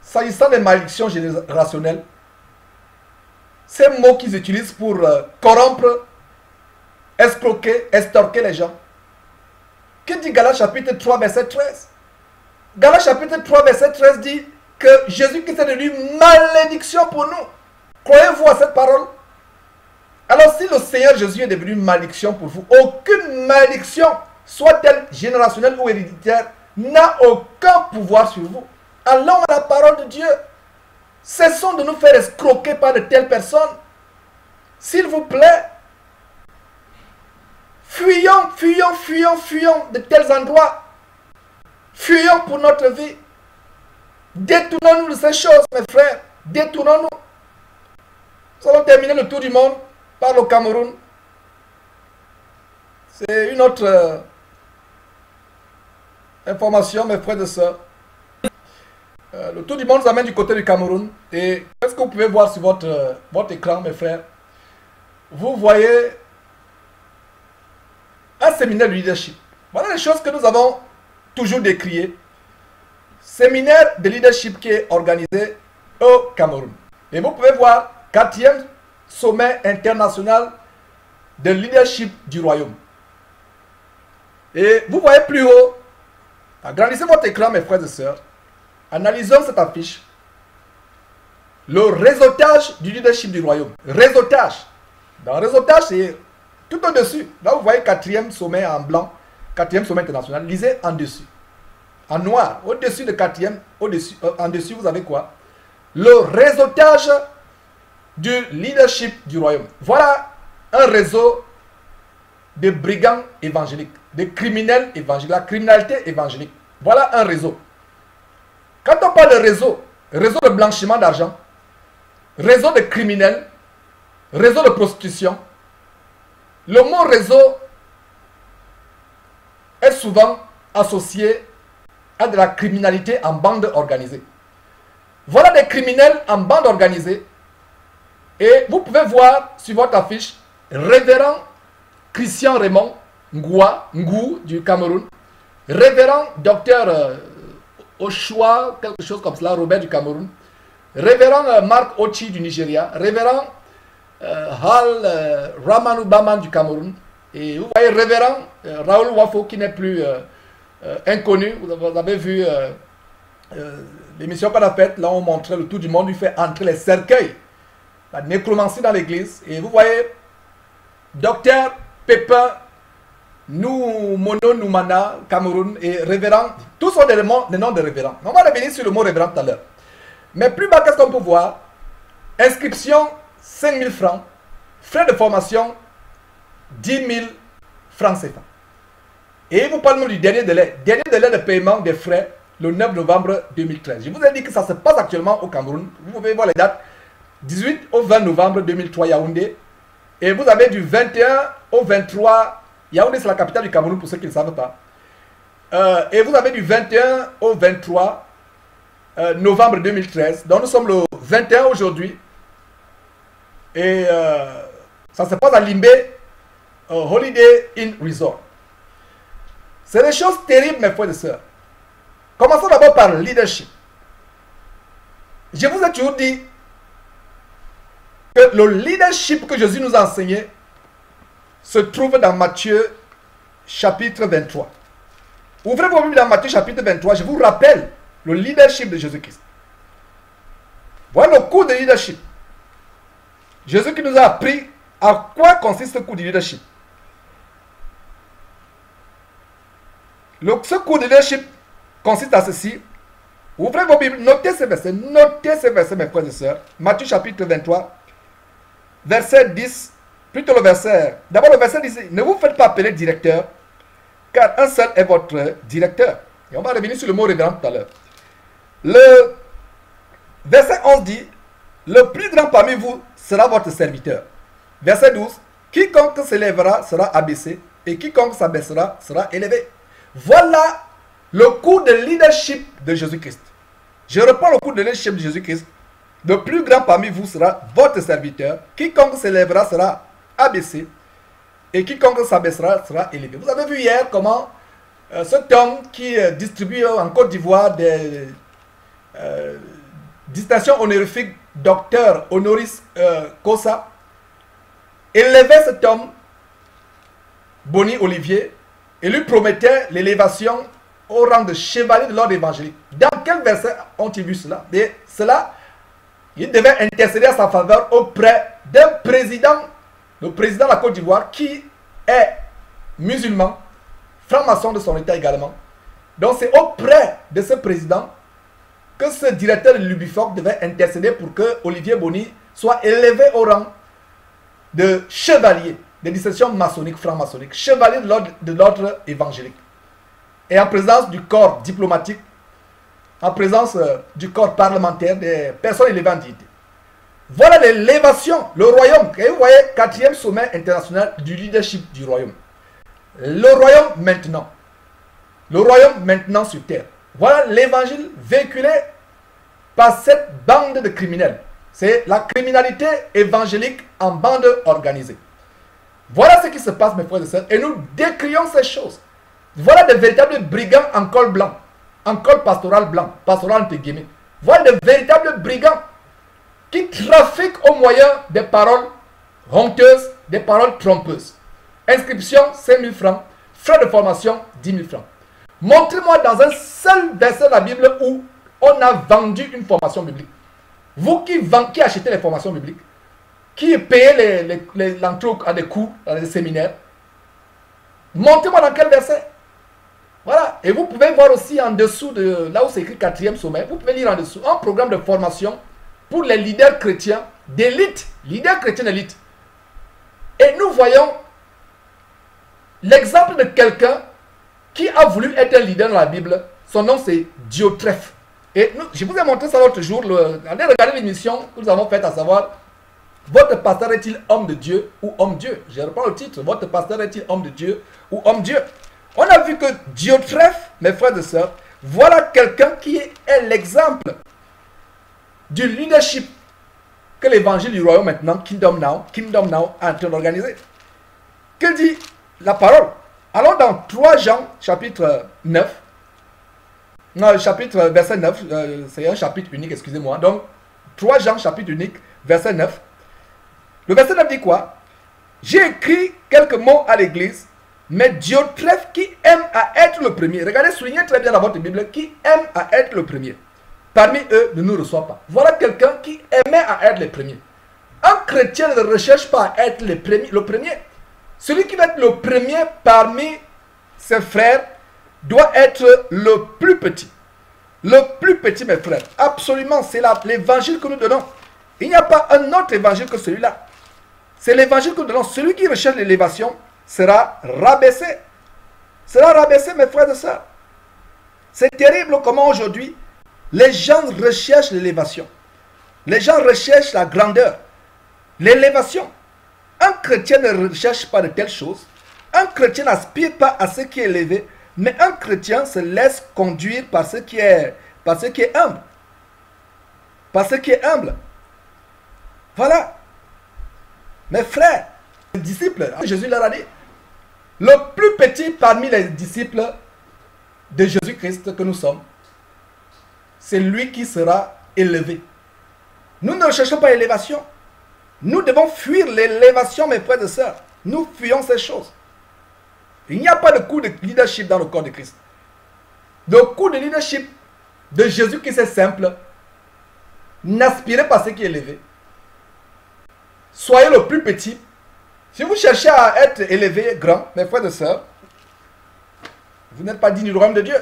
S'agissant des malédictions générationnelles, ces mots qu'ils utilisent pour corrompre, escroquer, extorquer les gens. Que dit Galates chapitre 3, verset 13? Galates chapitre 3, verset 13 dit que Jésus-Christ est devenu malédiction pour nous. Croyez-vous à cette parole? Alors si le Seigneur Jésus est devenu malédiction pour vous, aucune malédiction, soit-elle générationnelle ou héréditaire, n'a aucun pouvoir sur vous. Allons à la parole de Dieu. Cessons de nous faire escroquer par de telles personnes. S'il vous plaît, fuyons, fuyons, fuyons, fuyons de tels endroits. Fuyons pour notre vie. Détournons-nous de ces choses, mes frères. Détournons-nous. Nous allons terminer le tour du monde par le Cameroun. C'est une autre information, mes frères et sœurs. Le tour du monde nous amène du côté du Cameroun. Et qu'est-ce que vous pouvez voir sur votre écran, mes frères? Vous voyez un séminaire de leadership. Voilà les choses que nous avons toujours décriées. Séminaire de leadership qui est organisé au Cameroun. Et vous pouvez voir 4e sommet international de leadership du royaume. Et vous voyez plus haut, agrandissez votre écran, mes frères et sœurs. Analysons cette affiche. Le réseautage du leadership du royaume. Réseautage. Dans le réseautage, c'est tout au-dessus. Là, vous voyez 4e sommet en blanc. 4e sommet international. Lisez en dessus. En noir. Au-dessus de 4e, en dessus, vous avez quoi? Le réseautage du leadership du royaume. Voilà un réseau de brigands évangéliques, de criminels évangéliques, la criminalité évangélique. Voilà un réseau. Quand on parle de réseau de blanchiment d'argent, réseau de criminels, réseau de prostitution, le mot réseau est souvent associé à de la criminalité en bande organisée. Voilà des criminels en bande organisée. Et vous pouvez voir sur votre affiche, révérend Christian Raymond Ngou du Cameroun, révérend docteur Ochoa, quelque chose comme cela, Robert du Cameroun, révérend Marc Ochi du Nigeria, révérend Hal Ramanubaman du Cameroun, et vous voyez révérend Raoul Wafo qui n'est plus inconnu. Vous avez vu l'émission qu'on a faite, là on montrait le tour du monde, il fait entrer les cercueils, la nécromancie dans l'église, et vous voyez docteur Pépin Mono Noumana, Cameroun, et révérend, tous sont des noms de révérends. On va revenir sur le mot révérend tout à l'heure. Mais plus bas, qu'est-ce qu'on peut voir? Inscription 5 000 francs, frais de formation 10 000 francs CFA. Et vous parlez du dernier délai de paiement des frais le 9 novembre 2013. Je vous ai dit que ça se passe actuellement au Cameroun. Vous pouvez voir les dates 18 au 20 novembre 2003 Yaoundé. Et vous avez du 21 au 23 Yaoundé, c'est la capitale du Cameroun pour ceux qui ne savent pas. Et vous avez du 21 au 23 novembre 2013. Donc nous sommes le 21 aujourd'hui. Et ça se passe à Limbé, Holiday Inn Resort. C'est des choses terribles, mes frères et sœurs. Commençons d'abord par le leadership. Je vous ai toujours dit que le leadership que Jésus nous a enseigné se trouve dans Matthieu chapitre 23. Ouvrez vos Bibles dans Matthieu chapitre 23. Je vous rappelle le leadership de Jésus-Christ. Voilà le cours de leadership. Jésus qui nous a appris À quoi consiste ce cours de leadership? Ce cours de leadership consiste à ceci. Ouvrez vos Bibles, notez ces versets, mes frères et sœurs. Matthieu chapitre 23, verset 10, plutôt le verset. D'abord le verset dit, ne vous faites pas appeler directeur, car un seul est votre directeur. Et on va revenir sur le mot révérend tout à l'heure. Le verset 11 dit, le plus grand parmi vous sera votre serviteur. Verset 12, quiconque s'élèvera sera abaissé, et quiconque s'abaissera sera élevé. Voilà le cours de leadership de Jésus-Christ. Je reprends le cours de leadership de Jésus-Christ. Le plus grand parmi vous sera votre serviteur. Quiconque s'élèvera sera abaissé. Et quiconque s'abaissera sera élevé. Vous avez vu hier comment cet homme qui distribue en Côte d'Ivoire des distinctions honorifiques, docteur honoris causa, élevait cet homme, Boni Olivier, et lui promettait l'élévation au rang de chevalier de l'ordre évangélique. Dans quel verset ont-ils vu cela? Et cela, il devait intercéder à sa faveur auprès d'un président, le président de la Côte d'Ivoire, qui est musulman, franc-maçon de son état également. Donc c'est auprès de ce président que ce directeur de l'Ubifoc devait intercéder pour que Olivier Boni soit élevé au rang de chevalier des distinctions maçonniques, franc-maçonniques, chevalier de l'ordre évangélique. Et en présence du corps diplomatique, en présence du corps parlementaire, des personnes élevées en dignité. Voilà l'élévation, le royaume. Et vous voyez, 4e sommet international du leadership du royaume. Le royaume maintenant. Le royaume maintenant sur terre. Voilà l'évangile véhiculé par cette bande de criminels. C'est la criminalité évangélique en bande organisée. Voilà ce qui se passe, mes frères et sœurs, et nous décrions ces choses. Voilà de véritables brigands en col blanc, en col pastoral blanc, pastoral entre guillemets. Voilà de véritables brigands qui trafiquent au moyen des paroles honteuses, des paroles trompeuses. Inscription 5 000 francs, frais de formation 10 000 francs. Montrez-moi dans un seul verset de la Bible où on a vendu une formation biblique. Vous qui achetez les formations bibliques, qui payez l'entrée à des cours, à des séminaires, montrez-moi dans quel verset. Voilà. Et vous pouvez voir aussi en dessous de là où c'est écrit 4e sommet, vous pouvez lire en dessous un programme de formation pour les leaders chrétiens d'élite, leaders chrétiens d'élite. Et nous voyons l'exemple de quelqu'un qui a voulu être un leader dans la Bible. Son nom c'est Diotrephe. Et je vous ai montré ça l'autre jour. Allez regarder l'émission que nous avons faite, à savoir, votre pasteur est-il homme de Dieu ou homme Dieu? Je reprends le titre. Votre pasteur est-il homme de Dieu ou homme Dieu? On a vu que Diotrephe, mes frères et sœurs, voilà quelqu'un qui est l'exemple du leadership que l'évangile du royaume maintenant, Kingdom Now, est en train d'organiser. Que dit la parole? Allons dans 3 Jean, chapitre 9. Non, verset 9, c'est un chapitre unique, excusez-moi. Donc, 3 Jean, chapitre unique, verset 9. Le verset 9 dit quoi? J'ai écrit quelques mots à l'église, mais Diotrephe qui aime à être le premier. Regardez, soulignez très bien dans votre Bible, qui aime à être le premier. Parmi eux, ne nous reçoit pas. Voilà quelqu'un qui aimait à être le premier. Un chrétien ne recherche pas à être le premier. Celui qui va être le premier parmi ses frères doit être le plus petit. Le plus petit, mes frères. Absolument, c'est l'évangile que nous donnons. Il n'y a pas un autre évangile que celui-là. C'est l'évangile que nous donnons. Celui qui recherche l'élévation sera rabaissé. Sera rabaissé, mes frères et sœurs. C'est terrible comment aujourd'hui, les gens recherchent l'élévation. Les gens recherchent la grandeur. L'élévation. Un chrétien ne recherche pas de telles choses. Un chrétien n'aspire pas à ce qui est élevé. Mais un chrétien se laisse conduire par ce qui est humble. Par ce qui est humble. Voilà. Mes frères, les disciples, Jésus leur a dit, le plus petit parmi les disciples de Jésus-Christ que nous sommes, c'est lui qui sera élevé. Nous ne recherchons pas l'élévation. Nous devons fuir l'élévation, mes frères et sœurs. Nous fuyons ces choses. Il n'y a pas de coup de leadership dans le corps de Christ. Le coup de leadership de Jésus-Christ est simple. N'aspirez pas à ce qui est élevé. Soyez le plus petit Si vous cherchez à être élevé, grand, mes frères et sœurs, vous n'êtes pas digne du royaume de Dieu.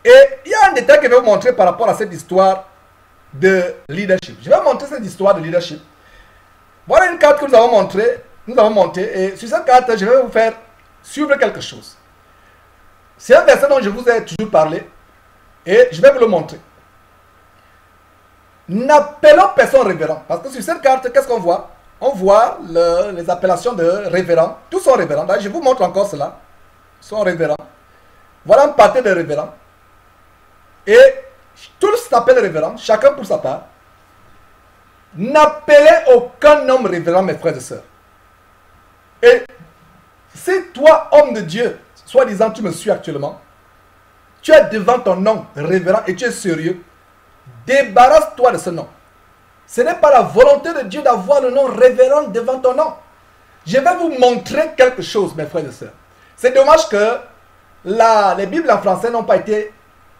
Et il y a un détail que je vais vous montrer par rapport à cette histoire de leadership. Je vais vous montrer cette histoire de leadership. Voilà une carte que nous avons montée. Et sur cette carte, je vais vous faire suivre quelque chose. C'est un verset dont je vous ai toujours parlé. Et je vais vous le montrer. N'appelons personne révérend. Parce que sur cette carte, qu'est-ce qu'on voit? On voit les appellations de révérend. Tous sont révérends. Je vous montre encore cela. Ils sont révérends. Voilà un pâté de révérends. Et tous s'appellent révérends, chacun pour sa part. N'appelez aucun homme révérend, mes frères et sœurs. Et si toi, homme de Dieu, soi-disant tu me suis actuellement, tu es devant ton nom révérend et tu es sérieux, débarrasse-toi de ce nom. Ce n'est pas la volonté de Dieu d'avoir le nom révérend devant ton nom. Je vais vous montrer quelque chose, mes frères et sœurs. C'est dommage que les Bibles en français n'ont pas été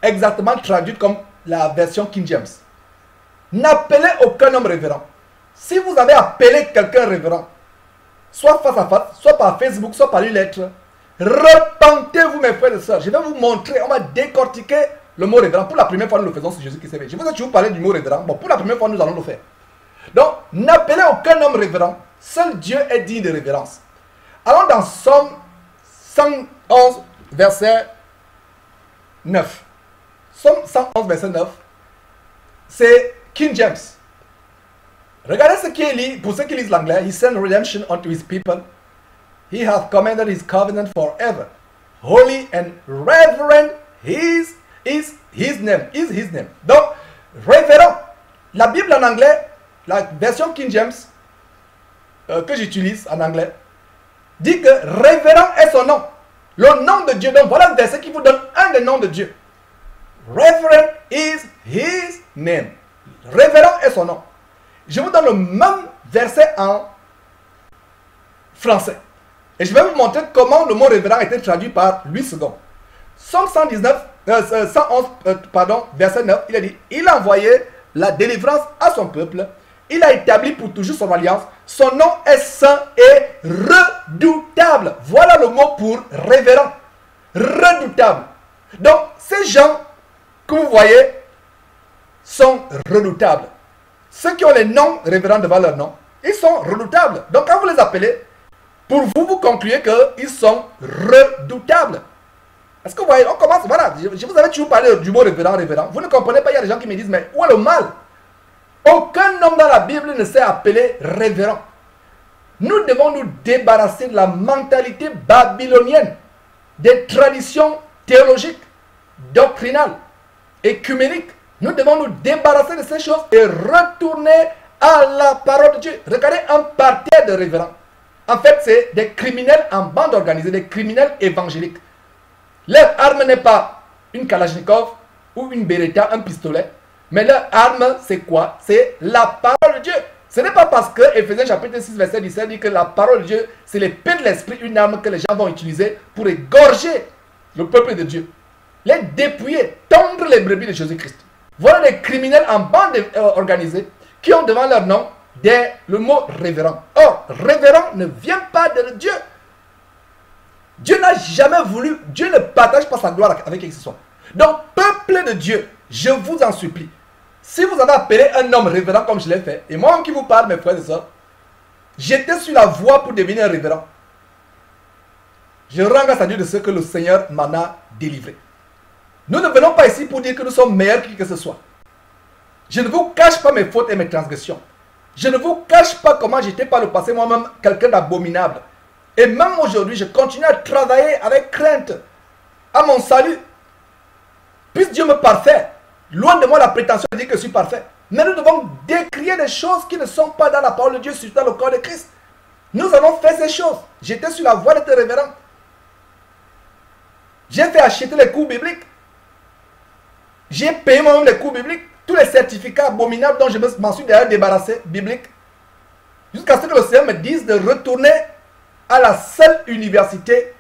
exactement traduites comme la version King James. N'appelez aucun homme révérend. Si vous avez appelé quelqu'un révérend, soit face à face, soit par Facebook, soit par une lettre, repentez-vous, mes frères et sœurs. Je vais vous montrer, on va décortiquer le mot révérend. Pour la première fois, nous le faisons sur Jésus-Christ. Je vous ai toujours parlé du mot révérend. Bon, pour la première fois, nous allons le faire. Donc, n'appelez aucun homme révérend. Seul Dieu est digne de révérence. Allons dans Somme 111, verset 9. Somme 111, verset 9. C'est King James. Regardez ce qui est dit, pour ceux qui lisent l'anglais. He sent redemption unto his people. He hath commanded his covenant forever. Holy and reverend is his name. Donc, révérend. La Bible en anglais, la version King James, que j'utilise en anglais, dit que révérend est son nom. Le nom de Dieu. Donc, voilà le verset qui vous donne un des noms de Dieu. Reverend is his name. Révérend est son nom. Je vous donne le même verset en français. Et je vais vous montrer comment le mot révérend a été traduit par Louis II. Somme 111, verset 9, il a dit, il a envoyé la délivrance à son peuple, il a établi pour toujours son alliance, son nom est saint et redoutable. Voilà le mot pour révérend. Redoutable. Donc, ces gens que vous voyez sont redoutables. Ceux qui ont les noms révérends devant leur nom, ils sont redoutables. Donc, quand vous les appelez, pour vous, vous concluez qu'ils sont redoutables. Est-ce que vous voyez, on commence, voilà, je vous avais toujours parlé du mot révérend. Vous ne comprenez pas, il y a des gens qui me disent, mais où est le mal? Aucun homme dans la Bible ne s'est appelé révérend. Nous devons nous débarrasser de la mentalité babylonienne, des traditions théologiques, doctrinales, écuméniques. Nous devons nous débarrasser de ces choses et retourner à la parole de Dieu. Regardez un parterre de révérends. En fait, c'est des criminels en bande organisée, des criminels évangéliques. Leur arme n'est pas une Kalachnikov ou une Beretta, un pistolet. Mais leur arme, c'est quoi? C'est la parole de Dieu. Ce n'est pas parce que Éphésiens chapitre 6, verset 17 dit que la parole de Dieu, c'est l'épée de l'esprit, une arme que les gens vont utiliser pour égorger le peuple de Dieu. Les dépouiller, tondre les brebis de Jésus-Christ. Voilà des criminels en bande organisée qui ont devant leur nom le mot révérend. Or, révérend ne vient pas de Dieu. Dieu n'a jamais voulu, Dieu ne partage pas sa gloire avec qui que ce soit. Donc, peuple de Dieu, je vous en supplie, si vous avez appelé un homme révérend comme je l'ai fait, et moi qui vous parle, mes frères et sœurs, j'étais sur la voie pour devenir un révérend. Je rends grâce à Dieu de ce que le Seigneur m'en a délivré. Nous ne venons pas ici pour dire que nous sommes meilleurs qui que ce soit. Je ne vous cache pas mes fautes et mes transgressions. Je ne vous cache pas comment j'étais par le passé moi-même quelqu'un d'abominable. Et même aujourd'hui, je continue à travailler avec crainte à mon salut. Puisse Dieu me parfaire. Loin de moi la prétention de dire que je suis parfait. Mais nous devons décrire des choses qui ne sont pas dans la parole de Dieu, surtout dans le corps de Christ. Nous avons fait ces choses. J'étais sur la voie d'être révérend. J'ai fait acheter les cours bibliques. J'ai payé moi-même les cours bibliques. Tous les certificats abominables dont je m'en suis d'ailleurs débarrassé, bibliques. Jusqu'à ce que le Seigneur me dise de retourner à la seule université,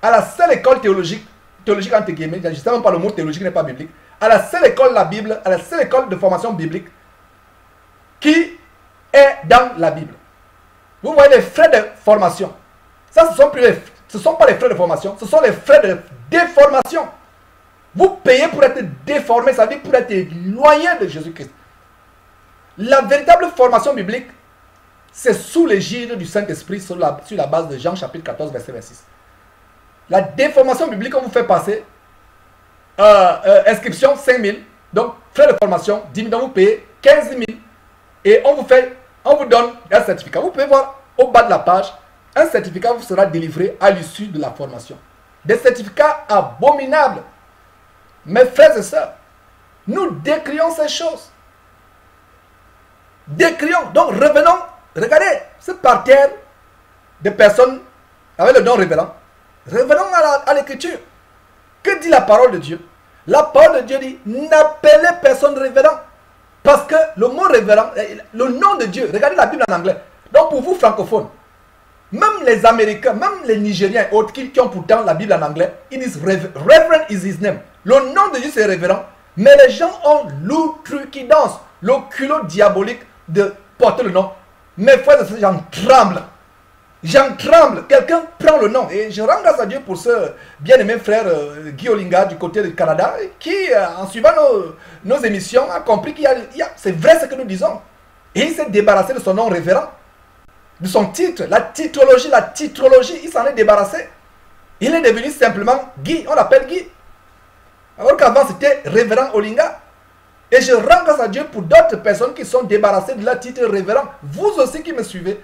à la seule école théologique entre guillemets, je ne sais même pas le mot théologique n'est pas biblique, à la seule école de la Bible, à la seule école de formation biblique qui est dans la Bible. Vous voyez les frais de formation. Ça, ce sont pas les frais de formation, ce sont les frais de déformation. Vous payez pour être déformé, ça veut dire pour être éloigné de Jésus-Christ. La véritable formation biblique, c'est sous l'égide du Saint-Esprit sur la base de Jean chapitre 14, verset 26. La déformation biblique, on vous fait passer inscription 5 000, donc frais de formation 10 000, donc vous payez 15 000 et on vous donne un certificat. Vous pouvez voir au bas de la page, un certificat vous sera délivré à l'issue de la formation. Des certificats abominables. Mes frères et sœurs, nous décrions ces choses. Décrions. Donc revenons, regardez, ce parterre de personnes avec le nom révérend. Revenons à l'écriture. Que dit la parole de Dieu? La parole de Dieu dit, n'appelez personne révérend. Parce que le mot révérend, le nom de Dieu, regardez la Bible en anglais. Donc pour vous francophones, même les Américains, même les Nigériens et autres qui ont pourtant la Bible en anglais, ils disent Reverend is his name. Le nom de Dieu c'est révérend. Mais les gens ont l'outrecuidance, le culot diabolique de porter le nom. Mes frères et sœurs, j'en tremble. J'en tremble. Quelqu'un prend le nom. Et je rends grâce à Dieu pour ce bien-aimé frère Guy Olinga du côté du Canada qui, en suivant nos émissions, a compris qu'il y a c'est vrai ce que nous disons. Et il s'est débarrassé de son nom révérend. De son titre, la titrologie, il s'en est débarrassé. Il est devenu simplement Guy, on l'appelle Guy. Alors qu'avant c'était révérend Olinga. Et je rends grâce à Dieu pour d'autres personnes qui sont débarrassées de leur titre révérend. Vous aussi qui me suivez,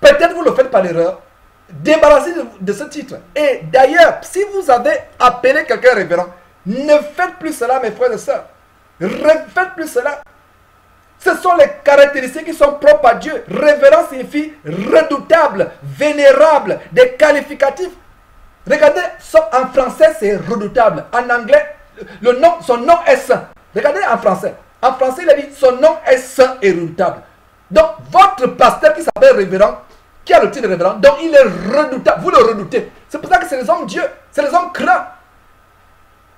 peut-être vous le faites par erreur, débarrassez de ce titre. Et d'ailleurs, si vous avez appelé quelqu'un révérend, ne faites plus cela mes frères et sœurs. Ne faites plus cela. Ce sont les caractéristiques qui sont propres à Dieu. Révérend signifie redoutable, vénérable, des qualificatifs. Regardez, en français c'est redoutable. En anglais, son nom est saint. Regardez en français. En français, il a dit son nom est saint et redoutable. Donc, votre pasteur qui s'appelle révérend, qui a le titre de révérend, donc il est redoutable. Vous le redoutez. C'est pour ça que c'est les hommes Dieu. C'est les hommes craints.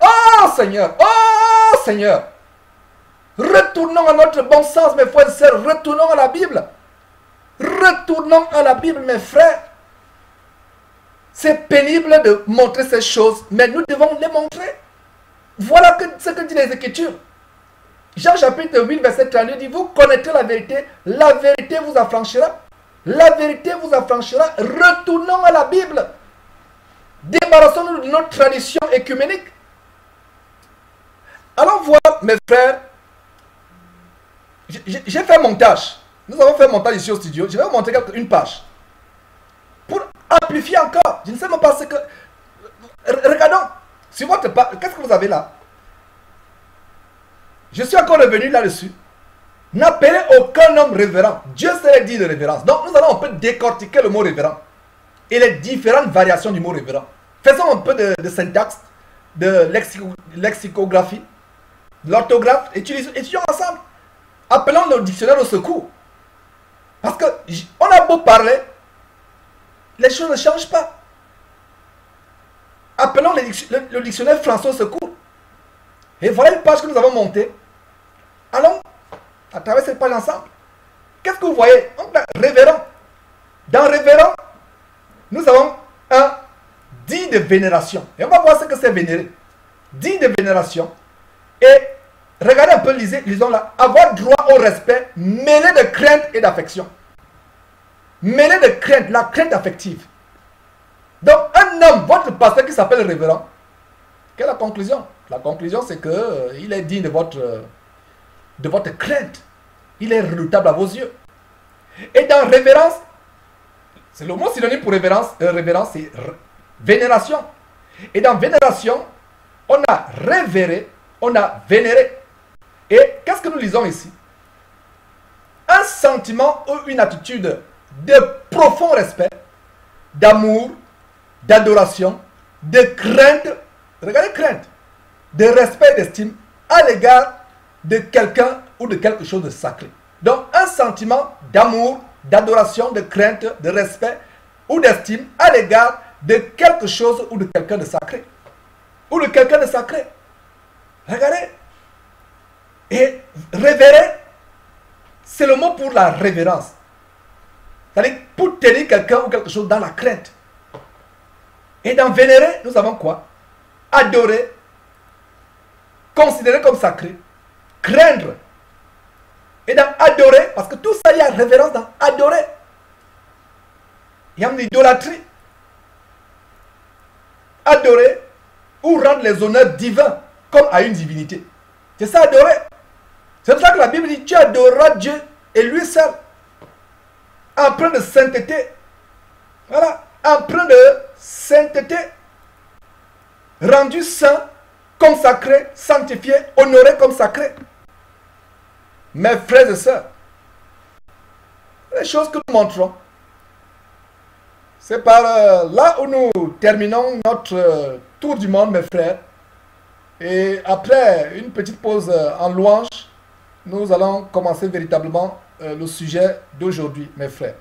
Oh Seigneur! Oh Seigneur! Retournons à notre bon sens, mes frères et sœurs. Retournons à la Bible. Retournons à la Bible, mes frères. C'est pénible de montrer ces choses, mais nous devons les montrer. Voilà ce que dit les Écritures. Jean chapitre 8, verset 32 dit, vous connaîtrez la vérité vous affranchira. La vérité vous affranchira. Retournons à la Bible. Débarrassons-nous de notre tradition écuménique. Allons voir, mes frères. J'ai fait un montage. Nous avons fait un montage ici au studio. Je vais vous montrer une page. Pour amplifier encore. Je ne sais même pas ce que... Regardons. Sur votre page, qu'est-ce que vous avez là? Je suis encore revenu là-dessus. N'appelez aucun homme révérend. Dieu s'est dit de révérence. Donc nous allons un peu décortiquer le mot révérend. Et les différentes variations du mot révérend. Faisons un peu de syntaxe, de lexicographie, de l'orthographe. Étudions ensemble. Appelons le dictionnaire au secours. Parce qu'on a beau parler, les choses ne changent pas. Appelons le dictionnaire français au secours. Et voilà une page que nous avons montée. Allons à travers cette page ensemble. Qu'est-ce que vous voyez? Révérend. Dans révérend, nous avons un dit de vénération. Et on va voir ce que c'est vénérer. Dit de vénération. Et regardez un peu, lisons là. Avoir droit au respect, mêlé de crainte et d'affection. Mêlé de crainte, la crainte affective. Donc, un homme, votre pasteur qui s'appelle révérend, quelle est la conclusion? La conclusion, c'est qu'il est digne de votre crainte. Il est redoutable à vos yeux. Et dans révérence, c'est le mot synonyme pour révérence, c'est vénération. Et dans vénération, on a révéré, on a vénéré. Et qu'est-ce que nous lisons ici? Un sentiment ou une attitude de profond respect, d'amour, d'adoration, de crainte, regardez crainte, de respect et d'estime à l'égard de quelqu'un ou de quelque chose de sacré. Donc un sentiment d'amour, d'adoration, de crainte, de respect ou d'estime à l'égard de quelque chose ou de quelqu'un de sacré. Ou de quelqu'un de sacré. Regardez. Et révérer, c'est le mot pour la révérence. C'est-à-dire pour tenir quelqu'un ou quelque chose dans la crainte. Et dans vénérer, nous avons quoi? Adorer, considérer comme sacré, craindre. Et dans adorer, parce que tout ça, il y a référence dans adorer. Il y a une idolâtrie. Adorer ou rendre les honneurs divins comme à une divinité. C'est ça adorer. C'est pour ça que la Bible dit tu adoreras Dieu et lui seul. Empreint de sainteté. Voilà. Empreint de sainteté. Rendu saint, consacré, sanctifié, honoré comme sacré. Mes frères et sœurs, les choses que nous montrons, c'est par là où nous terminons notre tour du monde, mes frères. Et après une petite pause en louange, nous allons commencer véritablement le sujet d'aujourd'hui, mes frères.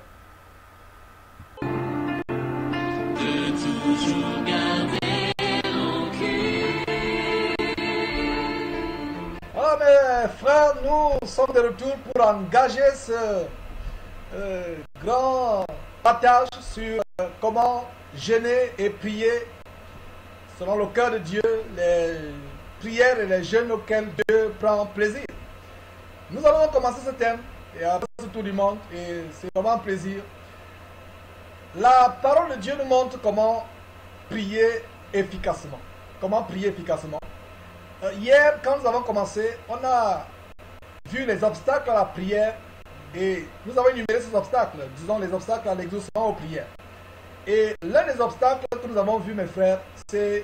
Voilà, mes frères, nous sommes de retour pour engager ce grand partage sur comment jeûner et prier selon le cœur de Dieu, les prières et les jeûnes auxquels Dieu prend plaisir. Nous allons commencer ce thème et après ce tour du monde, et c'est vraiment un plaisir. La parole de Dieu nous montre comment prier efficacement. Comment prier efficacement. Hier, quand nous avons commencé, on a vu les obstacles à la prière et nous avons énuméré ces obstacles, disons les obstacles à l'exaucement aux prières. Et l'un des obstacles que nous avons vu, mes frères, c'est